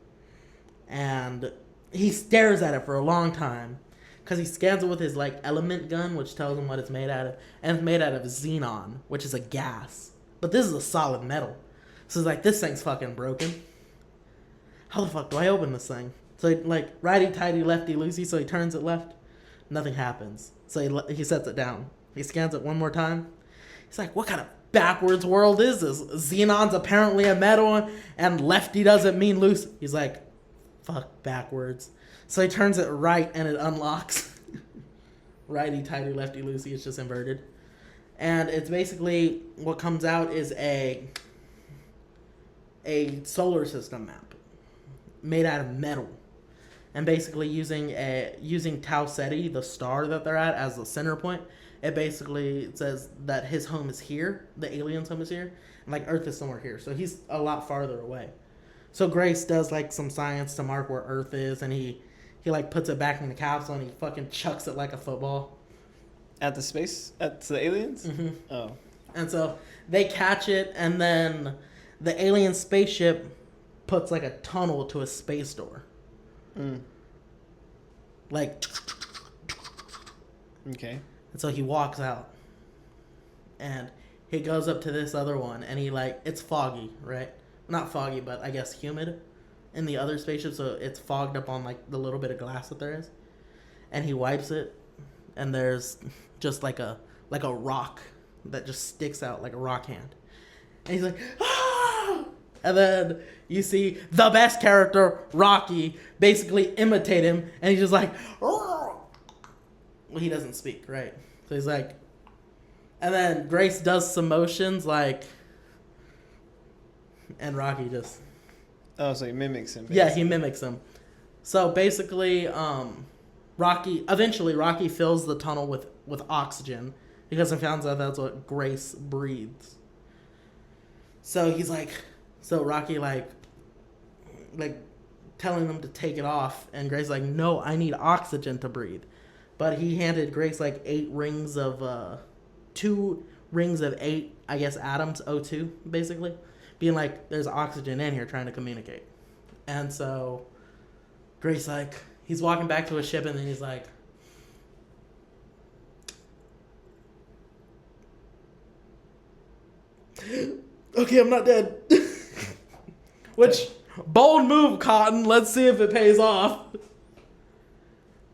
and he stares at it for a long time because he scans it with his like element gun, which tells him what it's made out of, and it's made out of xenon, which is a gas. But this is a solid metal. So he's like, this thing's fucking broken. How the fuck do I open this thing? So he, like, righty-tighty, lefty-loosey, so he turns it left. Nothing happens. So he sets it down. He scans it one more time. He's like, what kind of backwards world is this? Xenon's apparently a metal, and lefty doesn't mean loose. He's like, fuck backwards. So he turns it right, and it unlocks. Righty-tighty, lefty-loosey, it's just inverted. And it's basically, what comes out is a solar system map made out of metal. And basically using Tau Ceti, the star that they're at, as the center point, it basically says that his home is here, the alien's home is here, and like Earth is somewhere here. So he's a lot farther away. So Grace does like some science to mark where Earth is, and he like puts it back in the capsule and he fucking chucks it like a football. At the aliens? Mm-hmm. Oh. And so they catch it, and then the alien spaceship puts like a tunnel to a space door. Mm. Like, okay. And so he walks out, and he goes up to this other one, and he like, it's foggy, right? Not foggy, but I guess humid in the other spaceship, so it's fogged up on like the little bit of glass that there is. And he wipes it, and there's just like a rock that just sticks out like a rock hand. And he's like, ah! And then you see the best character, Rocky, basically imitate him, and he's just like, oh! Well, he doesn't speak, right? So he's like, and then Grace does some motions like, and Rocky just. Oh, so he mimics him. Basically. Yeah, he mimics him. So basically, Rocky fills the tunnel with oxygen because he finds out that's what Grace breathes. So he's like, so Rocky like telling them to take it off, and Grace like, no, I need oxygen to breathe. But he handed Grace like 2 rings of 8, I guess, atoms, O2, basically, being like, there's oxygen in here, trying to communicate. And so Grace like, he's walking back to his ship, and then he's like, okay, I'm not dead. Which, bold move, Cotton. Let's see if it pays off.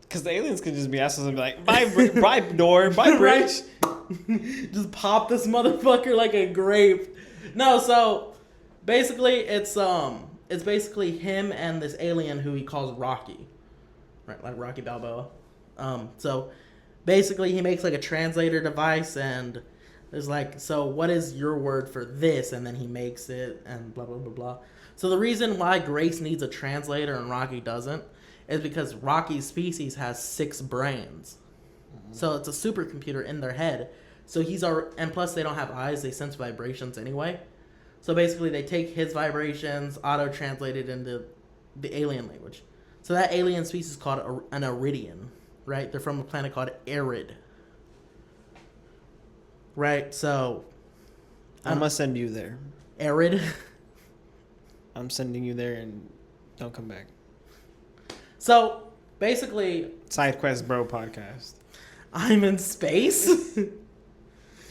Because the aliens could just be assholes and be like, bye door, bye bridge. Right. Just pop this motherfucker like a grape. No, so basically it's basically him and this alien who he calls Rocky. Right, like Rocky Balboa. So basically he makes like a translator device and there's like, so what is your word for this? And then he makes it and blah blah blah blah. So the reason why Grace needs a translator and Rocky doesn't is because Rocky's species has 6 brains. So it's a supercomputer in their head. So and plus they don't have eyes, they sense vibrations anyway. So basically they take his vibrations, auto-translate it into the alien language. So that alien species is called an Iridian, right? They're from a planet called Arid. Right, so... I'm going to send you there. Arid? I'm sending you there and don't come back. So, basically... Sidequest Bro Podcast. I'm in space?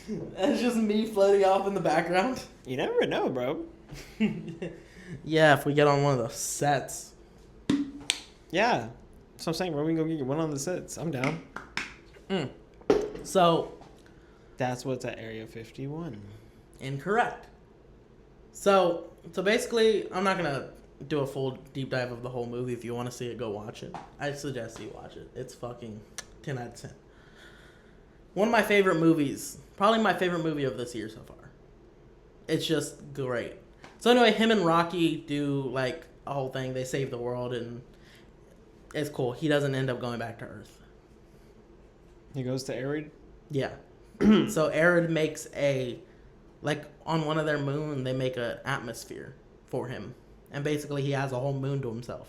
That's just me floating off in the background? You never know, bro. Yeah, if we get on one of those sets. Yeah. That's what I'm saying, bro. We can go get one on the sets. I'm down. So... That's what's at Area 51. Incorrect. So basically, I'm not going to do a full deep dive of the whole movie. If you want to see it, go watch it. I suggest you watch it. It's fucking 10 out of 10. One of my favorite movies. Probably my favorite movie of this year so far. It's just great. So anyway, him and Rocky do like a whole thing. They save the world and it's cool. He doesn't end up going back to Earth. He goes to Arid? Yeah. So Arid makes like on one of their moon, they make an atmosphere for him. And basically he has a whole moon to himself.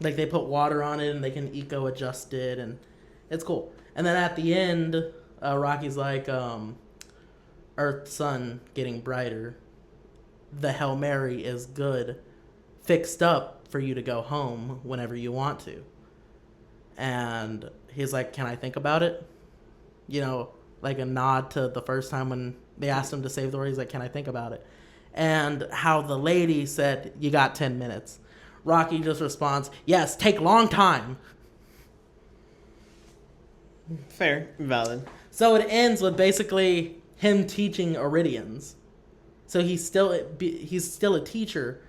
Like they put water on it and they can eco-adjust it and it's cool. And then at the end, Rocky's like, Earth, sun getting brighter. The Hail Mary is good. Fixed up for you to go home whenever you want to. And he's like, can I think about it? You know, like a nod to the first time when they asked him to save the world. He's like, can I think about it? And how the lady said, you got 10 minutes. Rocky just responds, yes, take long time. Fair. Valid. So it ends with basically him teaching Iridians. So he's still a teacher,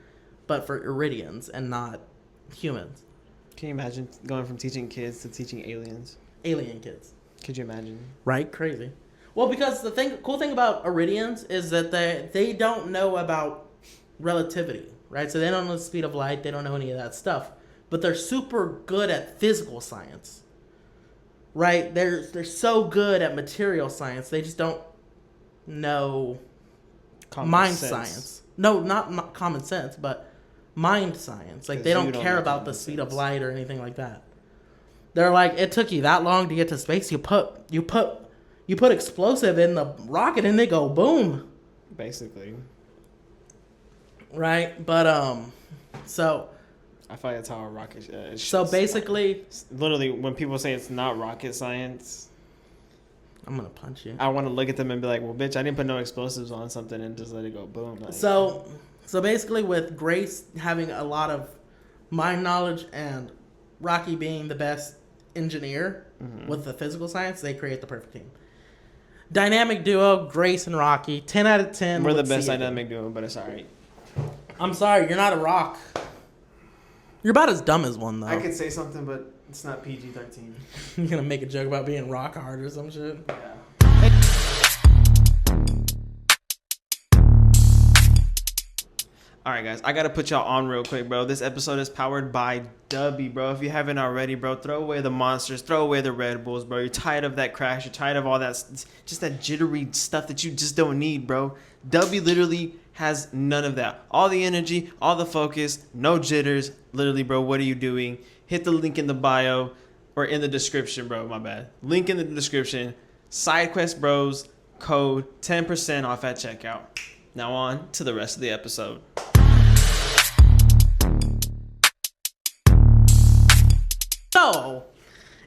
but for Iridians and not humans. Can you imagine going from teaching kids to teaching aliens? Alien kids. Could you imagine? Right? Crazy. Well, because the cool thing about Iridians is that they don't know about relativity, right? So they don't know the speed of light. They don't know any of that stuff. But they're super good at physical science, right? They're so good at material science. They just don't know mind science. No, not common sense, but mind science. Like they don't care about the speed of light or anything like that. They're like, it took you that long to get to space. You put explosive in the rocket and they go boom. Basically. Right, but so. I feel like that's how a rocket is. So basically, literally, when people say it's not rocket science, I'm gonna punch you. I want to look at them and be like, well, bitch, I didn't put no explosives on something and just let it go boom. Like, so basically, with Grace having a lot of mind knowledge and Rocky being the best engineer with the physical science, they create the perfect team. Dynamic duo, Grace and Rocky, 10 out of 10. We're the best dynamic duo, but it's alright. I'm sorry, you're not a rock. You're about as dumb as one, though. I could say something, but it's not PG-13. You're gonna make a joke about being rock hard or some shit? Yeah. Alright, guys, I gotta put y'all on real quick, bro. This episode is powered by Dubby, bro. If you haven't already, bro, throw away the monsters, throw away the Red Bulls, bro. You're tired of that crash, you're tired of all that, just that jittery stuff that you just don't need, bro. Dubby literally has none of that. All the energy, all the focus, no jitters. Literally, bro, what are you doing? Hit the link in the bio or in the description, bro. My bad. Link in the description. Sidequest Bros, code 10% off at checkout. Now on to the rest of the episode. So,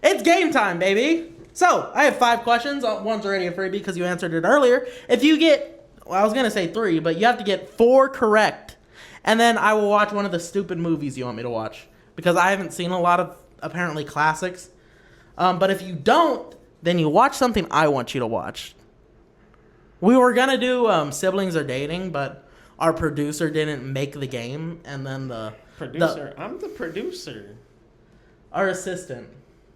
it's game time, baby. So, I have 5 questions. One's already a freebie because you answered it earlier. If you get, well, I was going to say 3, but you have to get 4 correct. And then I will watch one of the stupid movies you want me to watch. Because I haven't seen a lot of, apparently, classics. But if you don't, then you watch something I want you to watch. We were gonna do siblings are dating, but our producer didn't make the game, and then I'm the producer. Our assistant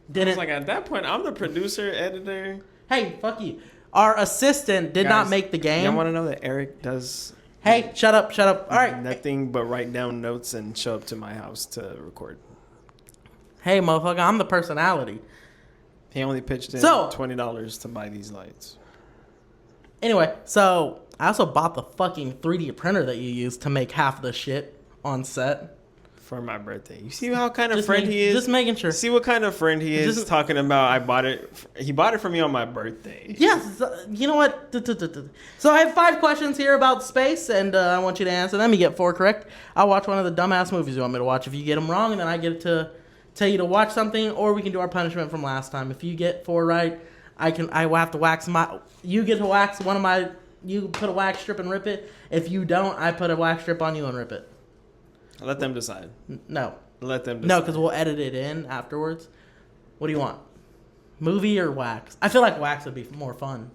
I didn't. was like, at that point, I'm the producer, editor. Hey, fuck you. Our assistant did not make the game. Y'all want to know that Eric does... Hey, shut up. All right. Nothing but write down notes and show up to my house to record. Hey, motherfucker, I'm the personality. He only pitched in $20 to buy these lights. Anyway, so I also bought the fucking 3D printer that you used to make half the shit on set. For my birthday. You see how kind of friend he is? Just making sure. See what kind of friend he is talking about I bought it. He bought it for me on my birthday. Yes. You know what? So I have 5 questions here about space, and I want you to answer them. You get 4 correct. I'll watch one of the dumbass movies you want me to watch. If you get them wrong, then I get to tell you to watch something, or we can do our punishment from last time. If you get 4 right, I will have to wax my... You get to wax one of my... You put a wax strip and rip it. If you don't, I put a wax strip on you and rip it. Let them decide. No. Let them decide. No, because we'll edit it in afterwards. What do you want? Movie or wax? I feel like wax would be more fun.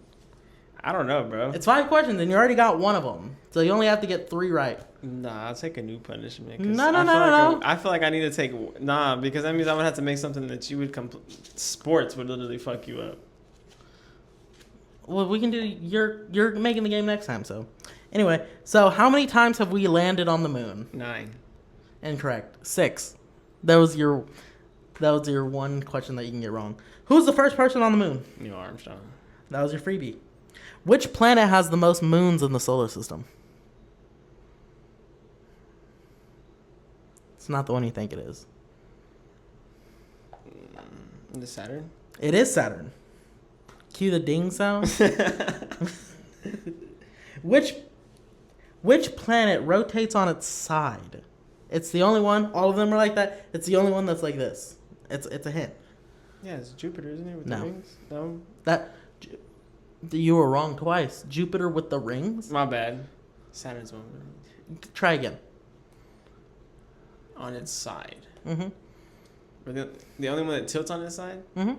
I don't know, bro. It's 5 questions, and you already got one of them. So you only have to get 3 right. Nah, I'll take a new punishment. No. I feel like I need to take... Nah, because that means I would have to make something that you would... Sports would literally fuck you up. Well, we can do... You're making the game next time, so... Anyway, so how many times have we landed on the moon? 9. Incorrect. 6. That was your one question that you can get wrong. Who's the first person on the moon? Neil Armstrong. That was your freebie. Which planet has the most moons in the solar system? It's not the one you think it is. Is it Saturn? It is Saturn. Cue the ding sound. Which planet rotates on its side? It's the only one. All of them are like that. It's the only one that's like this. It's a hint. Yeah, it's Jupiter, isn't it? With No. the rings? No. You were wrong twice. Jupiter with the rings? My bad. Saturn's one. Try again. On its side. Mm-hmm. But the only one that tilts on its side? Mm-hmm.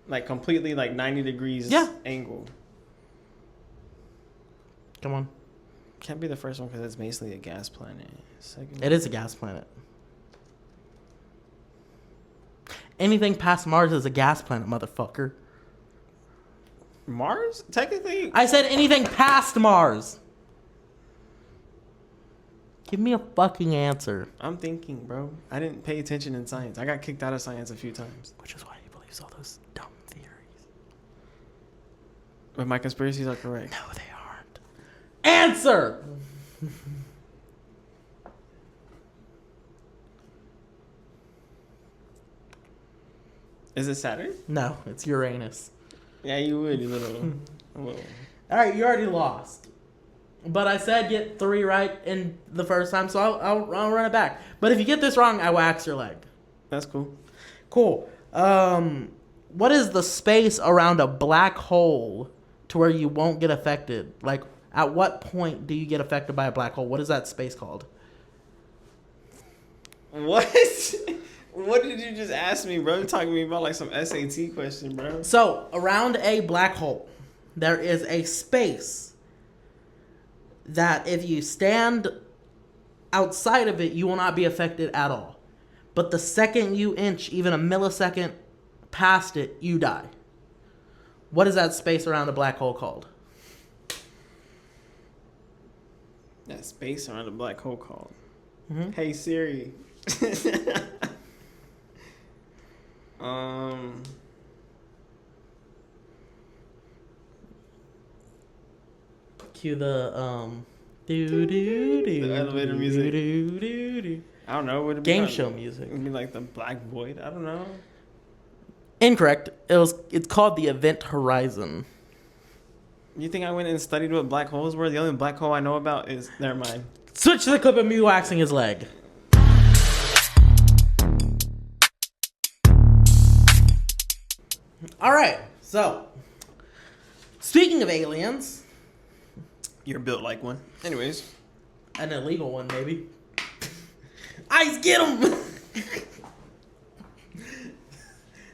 Like completely like 90 degrees angle. Come on. Can't be the first one because it's basically a gas planet. Second. It is a gas planet. Anything past Mars is a gas planet, motherfucker. Mars? Technically. I said anything past Mars. Give me a fucking answer. I'm thinking, bro. I didn't pay attention in science. I got kicked out of science a few times. Which is why he believes all those dumb theories. But my conspiracies are correct. No, they aren't. Answer! Is it Saturn? No, it's Uranus. Yeah, you would, you little. All right, you already lost. But I said get 3 right in the first time, so I'll run it back. But if you get this wrong, I wax your leg. That's cool. Cool. What is the space around a black hole to where you won't get affected? Like, at what point do you get affected by a black hole? What is that space called? What? What did you just ask me, bro? You're talking to me about like some SAT question, bro. So, around a black hole, there is a space that if you stand outside of it, you will not be affected at all. But the second you inch, even a millisecond past it, you die. What is that space around a black hole called? That space around a black hole called. Mm-hmm. Hey Siri. Cue the the elevator music. I don't know. Would it be game like, show music. It'd be like the black void. I don't know. Incorrect. It's called the event horizon. You think I went and studied what black holes were? The only black hole I know about is... Never mind. Switch to the clip of me waxing his leg. All right. So, speaking of aliens... You're built like one. Anyways. An illegal one, maybe. Ice, get him!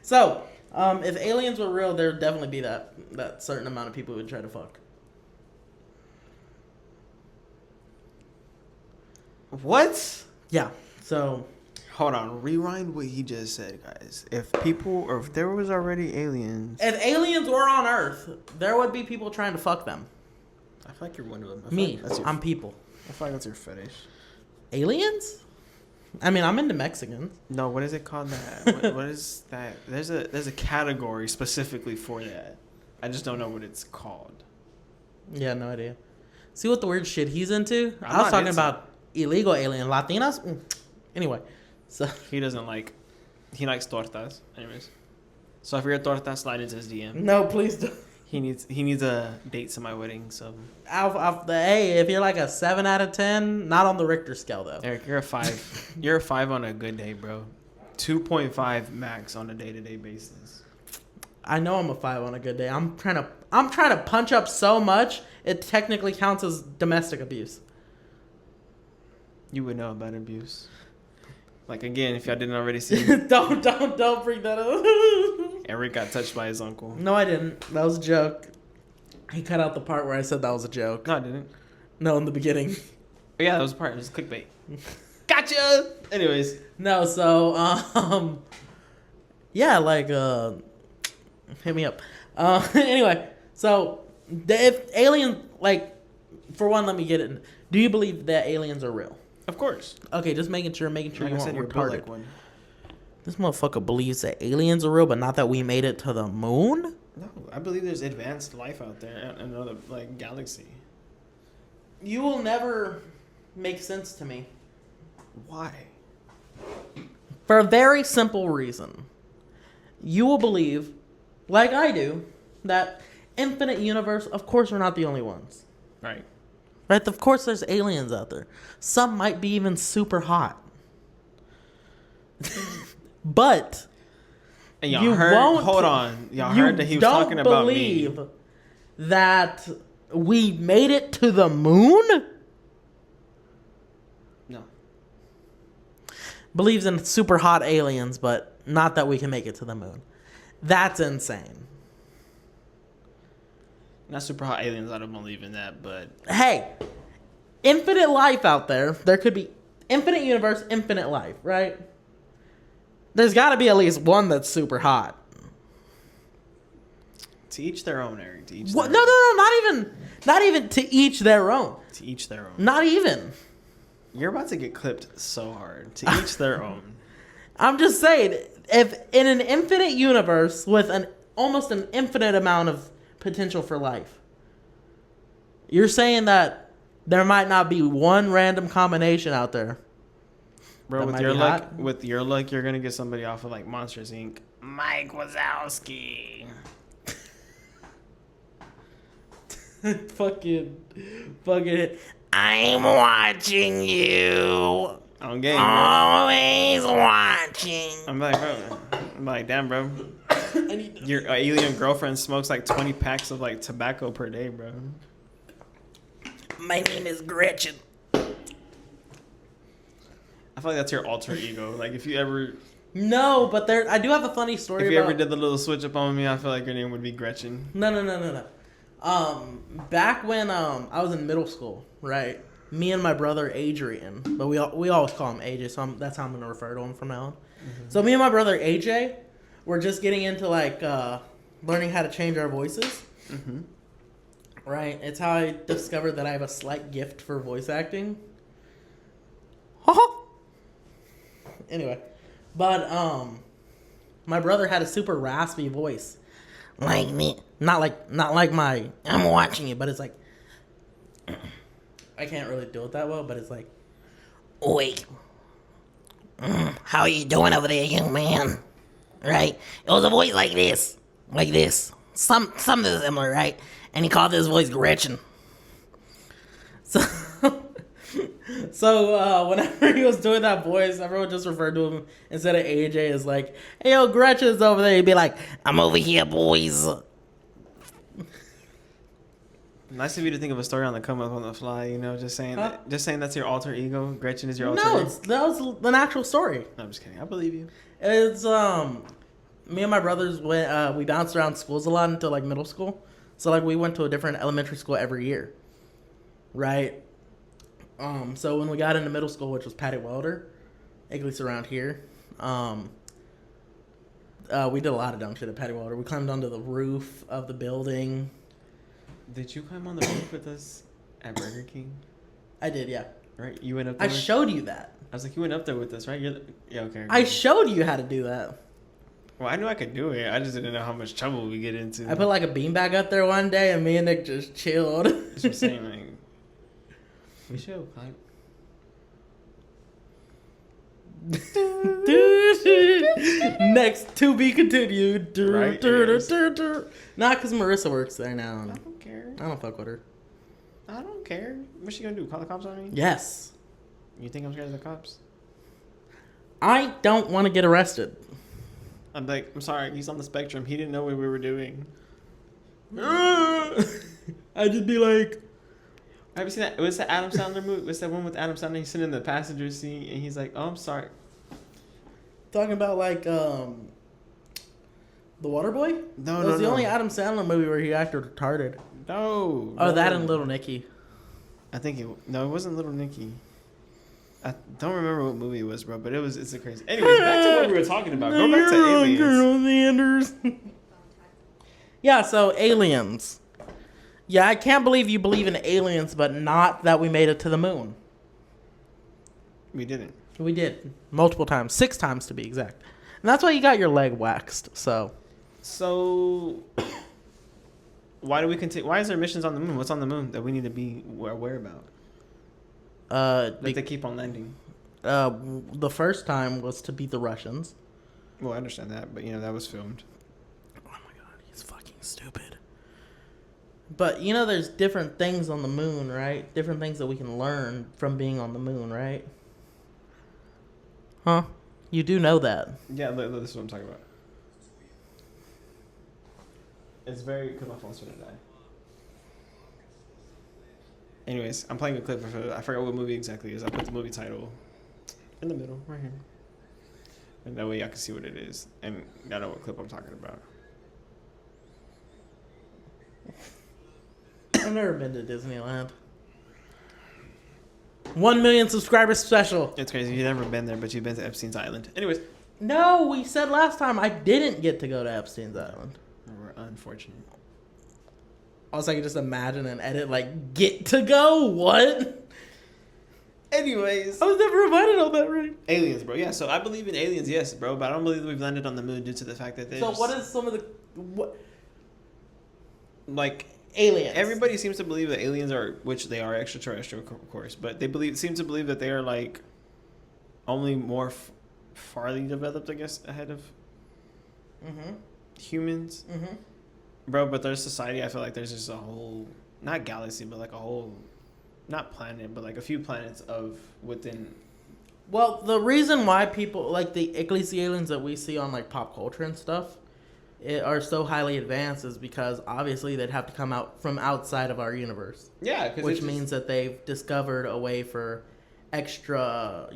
So, If aliens were real, there'd definitely be that certain amount of people who would try to fuck. What? Yeah. So Hold on. Rewind what he just said, guys. If there was already aliens. if aliens were on Earth, there would be people trying to fuck them. I feel like you're one of them. Me, I'm people. I feel like that's your fetish. Aliens? I mean, I'm into Mexicans. No, what is it called? What is that? There's a category specifically for that. I just don't know what it's called. Yeah, no idea. See what the weird shit he's into? I'm I was not talking into about illegal alien Latinas. Anyway, so He likes tortas. Anyways. So if you're a torta, slide into his DM. no, please don't. He needs a date to my wedding, so Hey, if you're like a 7 out of 10, not on the Richter scale though. Eric, you're a 5. You're a 5 on a good day, bro. 2.5 max on a day-to-day basis. I know I'm a 5 on a good day. I'm trying to punch up so much it technically counts as domestic abuse. You would know about abuse. Like, again, if y'all didn't already see, don't bring that up. Eric got touched by his uncle. No, I didn't. That was a joke. He cut out the part where I said that was a joke. No, I didn't. No, in the beginning. But yeah, that was a part. It was clickbait. Gotcha! Anyways. No, so, yeah, like, hit me up. Anyway, so, if alien, like, for one, let me get it. Do you believe that aliens are real? Of course. Okay, just making sure Like you I weren't said, you're built retarded. like one. This motherfucker believes that aliens are real, but not that we made it to the moon? No, I believe there's advanced life out there in another, like, galaxy. You will never make sense to me. Why? For a very simple reason. You will believe, like I do, that infinite universe, of course we're not the only ones. Right. Right? Of course there's aliens out there. Some might be even super hot. But And y'all you heard, won't, hold on. Y'all heard that he was talking about me. You don't believe that we made it to the moon? No. Believes in super hot aliens, but not that we can make it to the moon. That's insane. Not super hot aliens, I don't believe in that, but... Hey, infinite life out there. There could be infinite universe, infinite life, right? There's got to be at least one that's super hot. To each their own, Eric. To each What? their No, not even to each their own. To each their own. Not even. You're about to get clipped so hard. To each their own. I'm just saying, if in an infinite universe with almost an infinite amount of potential for life, you're saying that there might not be one random combination out there. Bro, That with your luck, you're gonna get somebody off of like Monsters Inc. Mike Wazowski. fucking. I'm watching you. On game, bro. Always watching. I'm like, damn, bro. Your alien girlfriend smokes like 20 packs of like tobacco per day, bro. My name is Gretchen. I feel like that's your alter ego. Like if you ever No, but I do have a funny story. If you ever did the little switch up on me, I feel like your name would be Gretchen. No. Back when I was in middle school, right? Me and my brother Adrian, but we always call him AJ, so that's how I'm gonna refer to him from now on. Mm-hmm. So me and my brother AJ, we're just getting into like learning how to change our voices. Mm-hmm. Right? It's how I discovered that I have a slight gift for voice acting. Anyway, but my brother had a super raspy voice, like me. Not like my I'm watching you, but it's like I can't really do it that well, but it's like, wait, how are you doing over there, young man? Right? It was a voice like this, something similar, right? And he called his voice Gretchen. So whenever he was doing that voice, everyone just referred to him instead of AJ as like, hey, yo, Gretchen's over there. He'd be like, I'm over here, boys. Nice of you to think of a story on the come up on the fly, you know, just saying that's your alter ego. Gretchen is your alter ego. No, that was an actual story. No, I'm just kidding. I believe you. It's me and my brothers went. We bounced around schools a lot until like middle school. So like we went to a different elementary school every year, right? So when we got into middle school, which was Patty Welder, at least around here, we did a lot of dumb shit at Patty Welder. We climbed onto the roof of the building. Did you climb on the roof with us at Burger King? I did, yeah. Right, you went up there. I showed you that. I was like, you went up there with us, right? Yeah, okay. I showed you how to do that. Well, I knew I could do it. I just didn't know how much trouble we get into. I put like a beanbag up there one day, and me and Nick just chilled. That's what I'm saying, like, we should climb. Next, to be continued. Right, Not because Marissa works there now. I don't care. I don't fuck with her. I don't care. What's she gonna do? Call the cops on me? Yes. You think I'm scared of the cops? I don't want to get arrested. I'm like, I'm sorry. He's on the spectrum. He didn't know what we were doing. I'd just be like, Have you seen that? What's the Adam Sandler movie? What's that one with Adam Sandler? He's sitting in the passenger seat and he's like, "Oh, I'm sorry." talking about like The Waterboy? No, That was the only Adam Sandler movie where he acted retarded. No. Oh, that and Little Nicky. I think it wasn't Little Nicky. I don't remember what movie it was, bro, but it's a crazy. Anyways, back to what we were talking about. Go back to aliens. Girl, Sanders. Yeah, so aliens. Yeah, I can't believe you believe in aliens, but not that we made it to the moon. We didn't. We did. Multiple times. 6 times to be exact. And that's why you got your leg waxed, so. So, why do we continue? Why is there missions on the moon? What's on the moon that we need to be aware about? That they keep on landing. The first time was to beat the Russians. Well, I understand that, but, that was filmed. Oh my god, he's fucking stupid. But, there's different things on the moon, right? Different things that we can learn from being on the moon, right? Huh? You do know that. Yeah, this is what I'm talking about. It's very... Because my phone's going to die. Anyways, I'm playing a clip of it. I forgot what movie exactly it is. I put the movie title in the middle, right here. And that way I can see what it is. And I know what clip I'm talking about. I've never been to Disneyland. 1 million subscribers special. It's crazy. You've never been there, but you've been to Epstein's Island. Anyways. No, we said last time I didn't get to go to Epstein's Island. We're unfortunate. Also, I can just imagine and edit, like, get to go? What? Anyways. I was never invited on that, right? Aliens, bro. Yeah, so I believe in aliens, yes, bro. But I don't believe that we've landed on the moon due to the fact that there's... So what is some of the... What? Like... Aliens. Everybody seems to believe that aliens are... Which they are extraterrestrial, of course. But they seem to believe that they are, like... Only more farly developed, I guess, ahead of... Humans. Bro, but there's society, I feel like there's just a whole, not galaxy, but like a whole, not planet, but like a few planets of within. Well, the reason why people, like at least the aliens that we see on like pop culture and stuff, are so highly advanced is because obviously they'd have to come out from outside of our universe. Yeah, which means that they've discovered a way for extra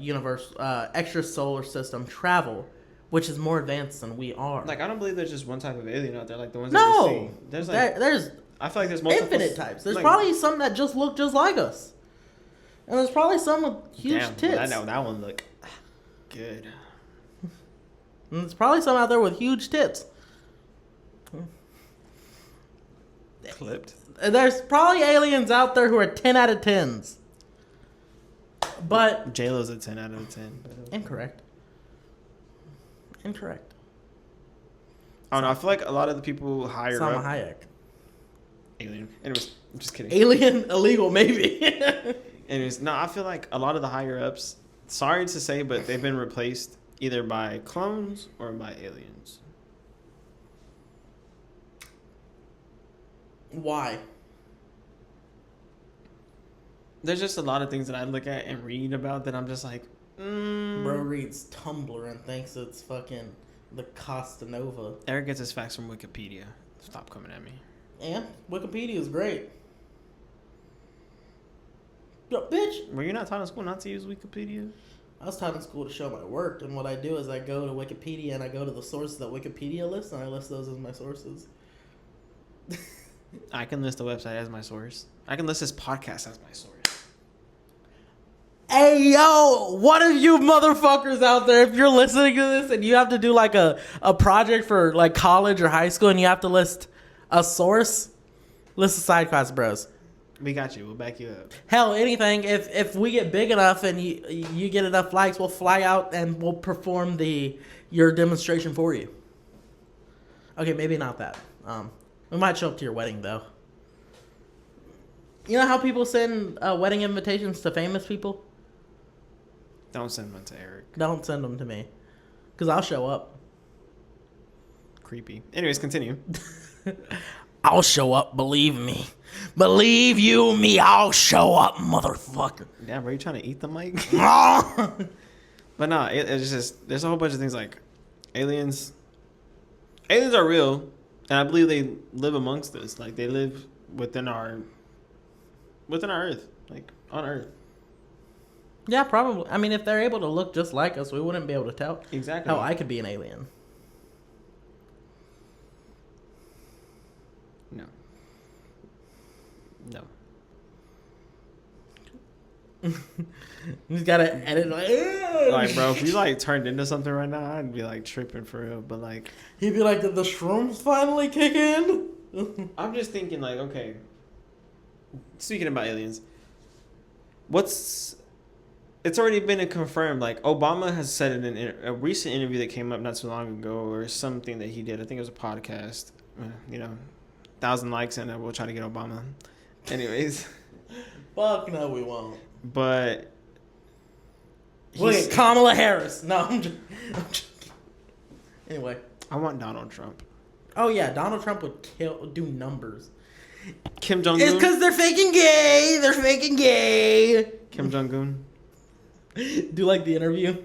solar system travel, which is more advanced than we are. Like, I don't believe there's just one type of alien out there, like the ones that we see. There's like, there's I feel like there's multiple infinite types. There's probably some that just look just like us, and there's probably some with huge tits. I know that one look good. And there's probably some out there with huge tits. Clipped. There's probably aliens out there who are 10 out of 10s. But J-Lo's a 10 out of 10. Incorrect. I don't know. I feel like a lot of the people higher Salma up. Hayek. Alien. Anyways, I'm just kidding. Alien, illegal, maybe. Anyways, no, I feel like a lot of the higher ups, sorry to say, but they've been replaced either by clones or by aliens. Why? There's just a lot of things that I look at and read about that I'm just like, Bro reads Tumblr and thinks it's fucking the Costa Nova. Eric gets his facts from Wikipedia. Stop coming at me. And Wikipedia is great. Yo, bitch. Were you not taught in school not to use Wikipedia? I was taught in school to show my work, and what I do is I go to Wikipedia and I go to the sources that Wikipedia lists, and I list those as my sources. I can list the website as my source. I can list this podcast as my source. Hey, yo, one of you motherfuckers out there, if you're listening to this and you have to do like a project for like college or high school and you have to list a source, list the Sidequest Bros. We got you. We'll back you up. Hell, anything. If we get big enough and you get enough likes, we'll fly out and we'll perform your demonstration for you. Okay, maybe not that. We might show up to your wedding though. You know how people send wedding invitations to famous people? Don't send one to Eric. Don't send them to me, because I'll show up. Creepy. Anyways, continue. I'll show up, believe me. Believe you me, I'll show up, motherfucker. Damn, bro, you trying to eat the mic? No. But no, it's just, there's a whole bunch of things like aliens. Aliens are real, and I believe they live amongst us. Like, they live within our Earth, like, on Earth. Yeah, probably. I mean, if they're able to look just like us, we wouldn't be able to tell. Exactly. How I could be an alien. No. You just gotta edit Like, bro, if you like turned into something right now, I'd be like tripping for real. But like, he'd be like, did the shrooms finally kick in? I'm just thinking like, okay, speaking about aliens, it's already been confirmed. Like, Obama has said in a recent interview that came up not too long ago, or something that he did. I think it was a podcast. 1,000 likes, and we'll try to get Obama. Anyways. Fuck no, we won't. But. Wait, Kamala Harris. No, I'm joking. Anyway. I want Donald Trump. Oh, yeah, Donald Trump would do numbers. Kim Jong-un. It's because they're faking gay. They're faking gay. Kim Jong-un. Do like the interview?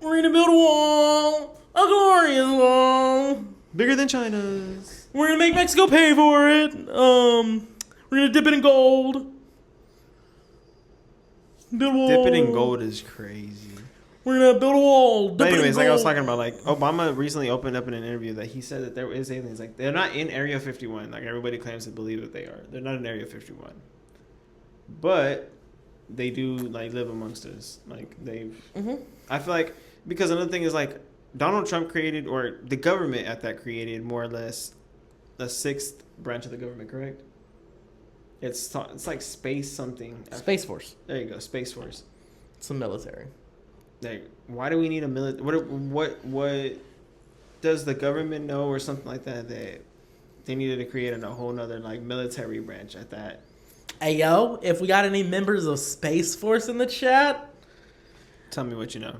We're gonna build a wall. A glorious wall. Bigger than China's. We're gonna make Mexico pay for it. We're gonna dip it in gold. Build a wall. Dip it in gold is crazy. We're gonna build a wall. But anyways, like I was talking about, like Obama recently opened up in an interview that he said that there is aliens. Like, they're not in Area 51. Like, everybody claims to believe that they are. They're not in Area 51. But they do like live amongst us. Like, they've. Mm-hmm. I feel like, because another thing is, like, Donald Trump created, or the government at that created, more or less the sixth branch of the government. Correct? It's like space something. Space Force. There you go, Space Force. It's the military. Like, why do we need a military? What does the government know, or something like that, that they needed to create a whole nother like military branch at that? Hey yo, if we got any members of Space Force in the chat, Tell me what you know.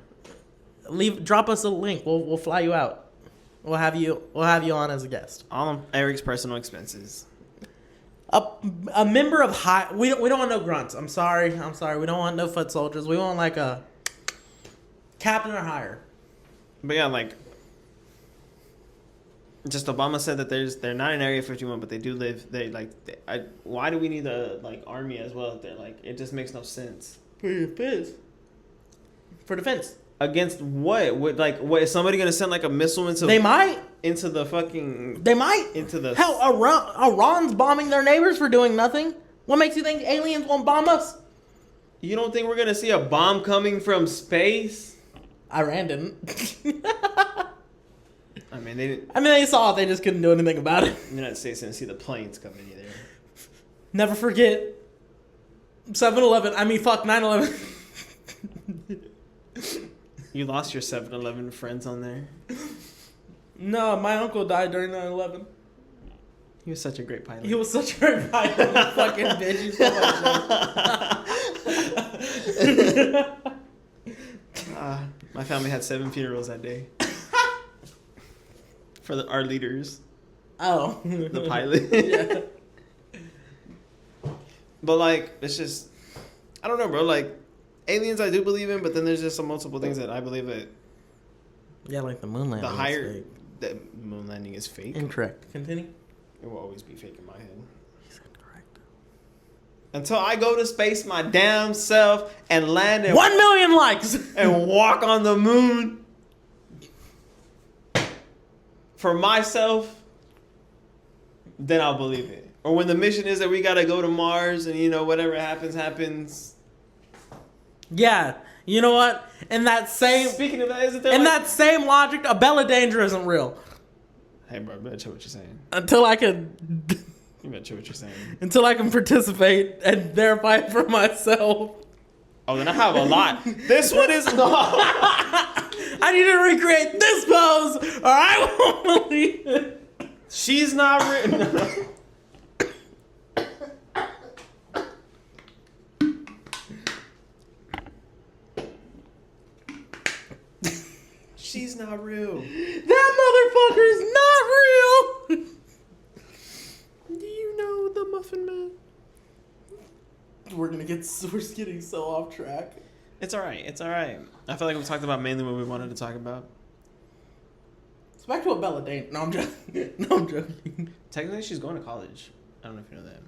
Drop us a link. We'll fly you out. We'll have you on as a guest. All of Eric's personal expenses. A member of high. We don't want no grunts. I'm sorry. We don't want no foot soldiers. We want like a captain or higher. But yeah, like, just Obama said that they're not in Area 51, but they do live. Why do we need the like army as well out there? Like, it just makes no sense. For defense. Against what? What is somebody gonna send like a missile into? They might. Into the fucking. They might. Into the. Hell, Iran's bombing their neighbors for doing nothing. What makes you think aliens won't bomb us? You don't think we're gonna see a bomb coming from space? Iran didn't. I mean, they didn't. They saw it. They just couldn't do anything about it. The United States didn't see the planes coming either. Never forget 7-Eleven. 9/11. You lost your 7-Eleven friends on there. No, my uncle died during 9/11. He was such a great pilot. He was such a great pilot. You fucking bitch. He's so much my family had 7 funerals that day. For our leaders. Oh. The pilot. Yeah. But, like, it's just... I don't know, bro. Like, aliens I do believe in, but then there's just some multiple things that I believe that... Yeah, like the moon landing. The higher... The moon landing is fake. Incorrect. Continue. It will always be fake in my head. He said correct. Until I go to space my damn self and land and 1 million likes and walk on the moon for myself, then I'll believe it. Or when the mission is that we gotta go to Mars and whatever happens. Yeah, you know what? In that same Speaking of that, isn't there that same logic, a Bella Danger isn't real. Hey bro, better chill what you're saying. Until I can You better chill what you're saying. until I can participate and verify it for myself. Oh, then I have a lot. This one is no. I need to recreate this pose or I won't believe it. She's not written. She's not real. That motherfucker is not real. Do you know the Muffin Man? We're getting so off track. It's alright. It's alright. I feel like we talked about mainly what we wanted to talk about. It's back to a Bella Danger. No, I'm joking. No, I'm joking. Technically, she's going to college. I don't know if you know that.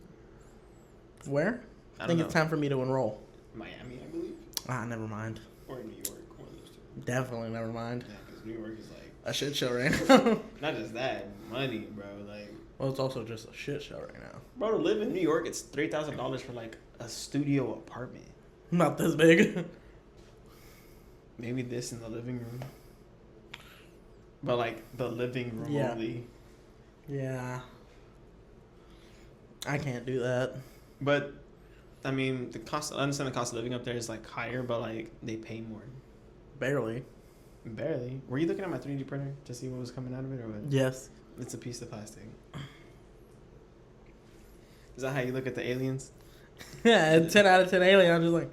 Where? I think it's time for me to enroll. Miami, I believe. Never mind. Or New York. One of those two. Definitely never mind. Yeah, because New York is like A shit show right now. not just that, money, bro. Like, well, it's also just a shit show right now. bro, to live in New York, it's $3,000 for like a studio apartment. Not this big. Maybe this in the living room. But like the living room Yeah. only. Yeah. I can't do that. But I mean, I understand the cost of living up there is like higher, but like they pay more. Barely. Barely. Were you looking at my 3D printer to see what was coming out of it, or what? Yes. It's a piece of plastic. Is that how you look at the aliens? Yeah, 10 out of 10 alien. I'm just like,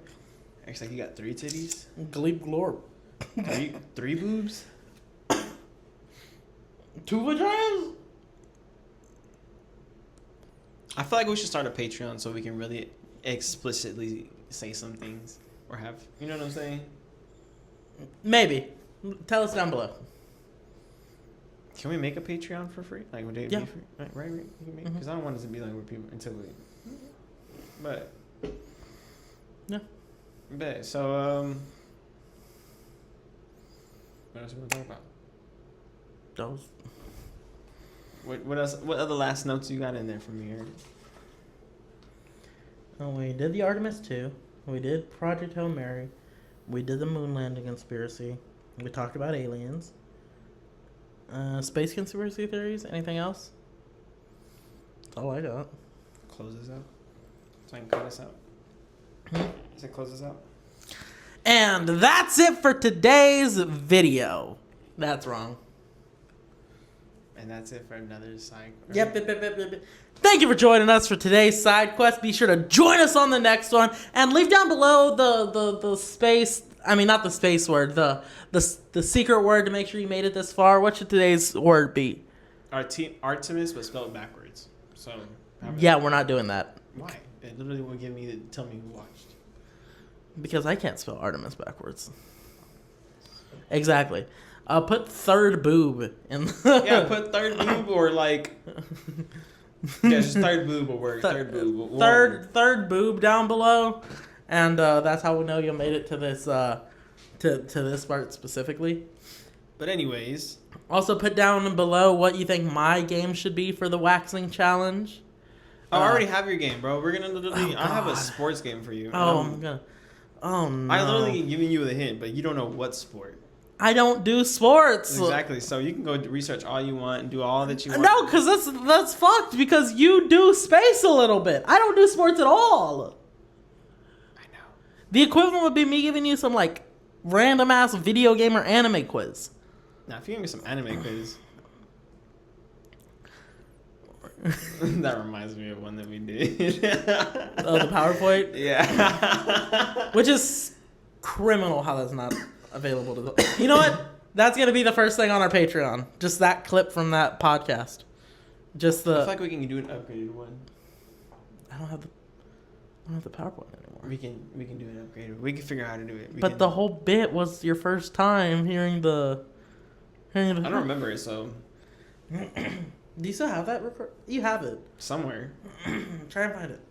Actually, like you got 3 titties, gleep glorp. three boobs. 2 vaginas? I feel like we should start a Patreon so we can really explicitly say some things or have, you know what I'm saying? Maybe. Tell us down below. Can we make a Patreon for free? Like, would it Yeah. be free? Right. We can make because I don't want it to be like where people until we. But. Yeah. Bet. So what else we want to talk about? Those. What else? What other last notes you got in there from here? Oh, we did the Artemis 2. We did Project Hail Mary. We did the moon landing conspiracy. We talked about aliens. Space conspiracy theories. Anything else? That's all I got. Close this out. So I can cut this out. I said close this out. And that's it for today's video. That's wrong. And that's it for another side. Yep. Thank you for joining us for today's side quest. Be sure to join us on the next one and leave down below the space. I mean, not the space word. The secret word to make sure you made it this far. What should today's word be? Artemis was spelled backwards. So. Yeah, we're not doing that. Why? It literally will give me tell me who watched. Because I can't spell Artemis backwards. Exactly. Put third boob in. Yeah, put third boob or like. Yeah, just third boob will work. Third boob. Third boob down below, and that's how we know you made it to this to this part specifically. But anyways. Also, put down below what you think my game should be for the waxing challenge. Oh, I already have your game, bro. We're gonna literally. Oh, I have a God. sports game for you. Oh, I'm gonna. Oh no. I literally giving you the hint, but you don't know what sport. I don't do sports. Exactly. So you can go research all you want and do all that you want. No, because that's fucked. Because you do space a little bit. I don't do sports at all. I know. The equivalent would be me giving you some like random ass video game or anime quiz. Now, if you give me some anime quiz. That reminds me of one that we did. Oh, the PowerPoint? Yeah. Which is criminal how that's not available to the... You know what? That's going to be the first thing on our Patreon. Just that clip from that podcast. Just the... I feel like we can do an upgraded one. I don't have the PowerPoint anymore. We can do an upgraded. We can figure out how to do it. But the whole bit was your first time hearing the... I don't remember it, so... Do you still have that? You have it. Somewhere. Try and find it.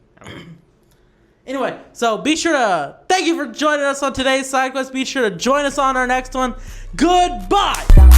Anyway, so be sure to thank you for joining us on today's Sidequest. Be sure to join us on our next one. Goodbye.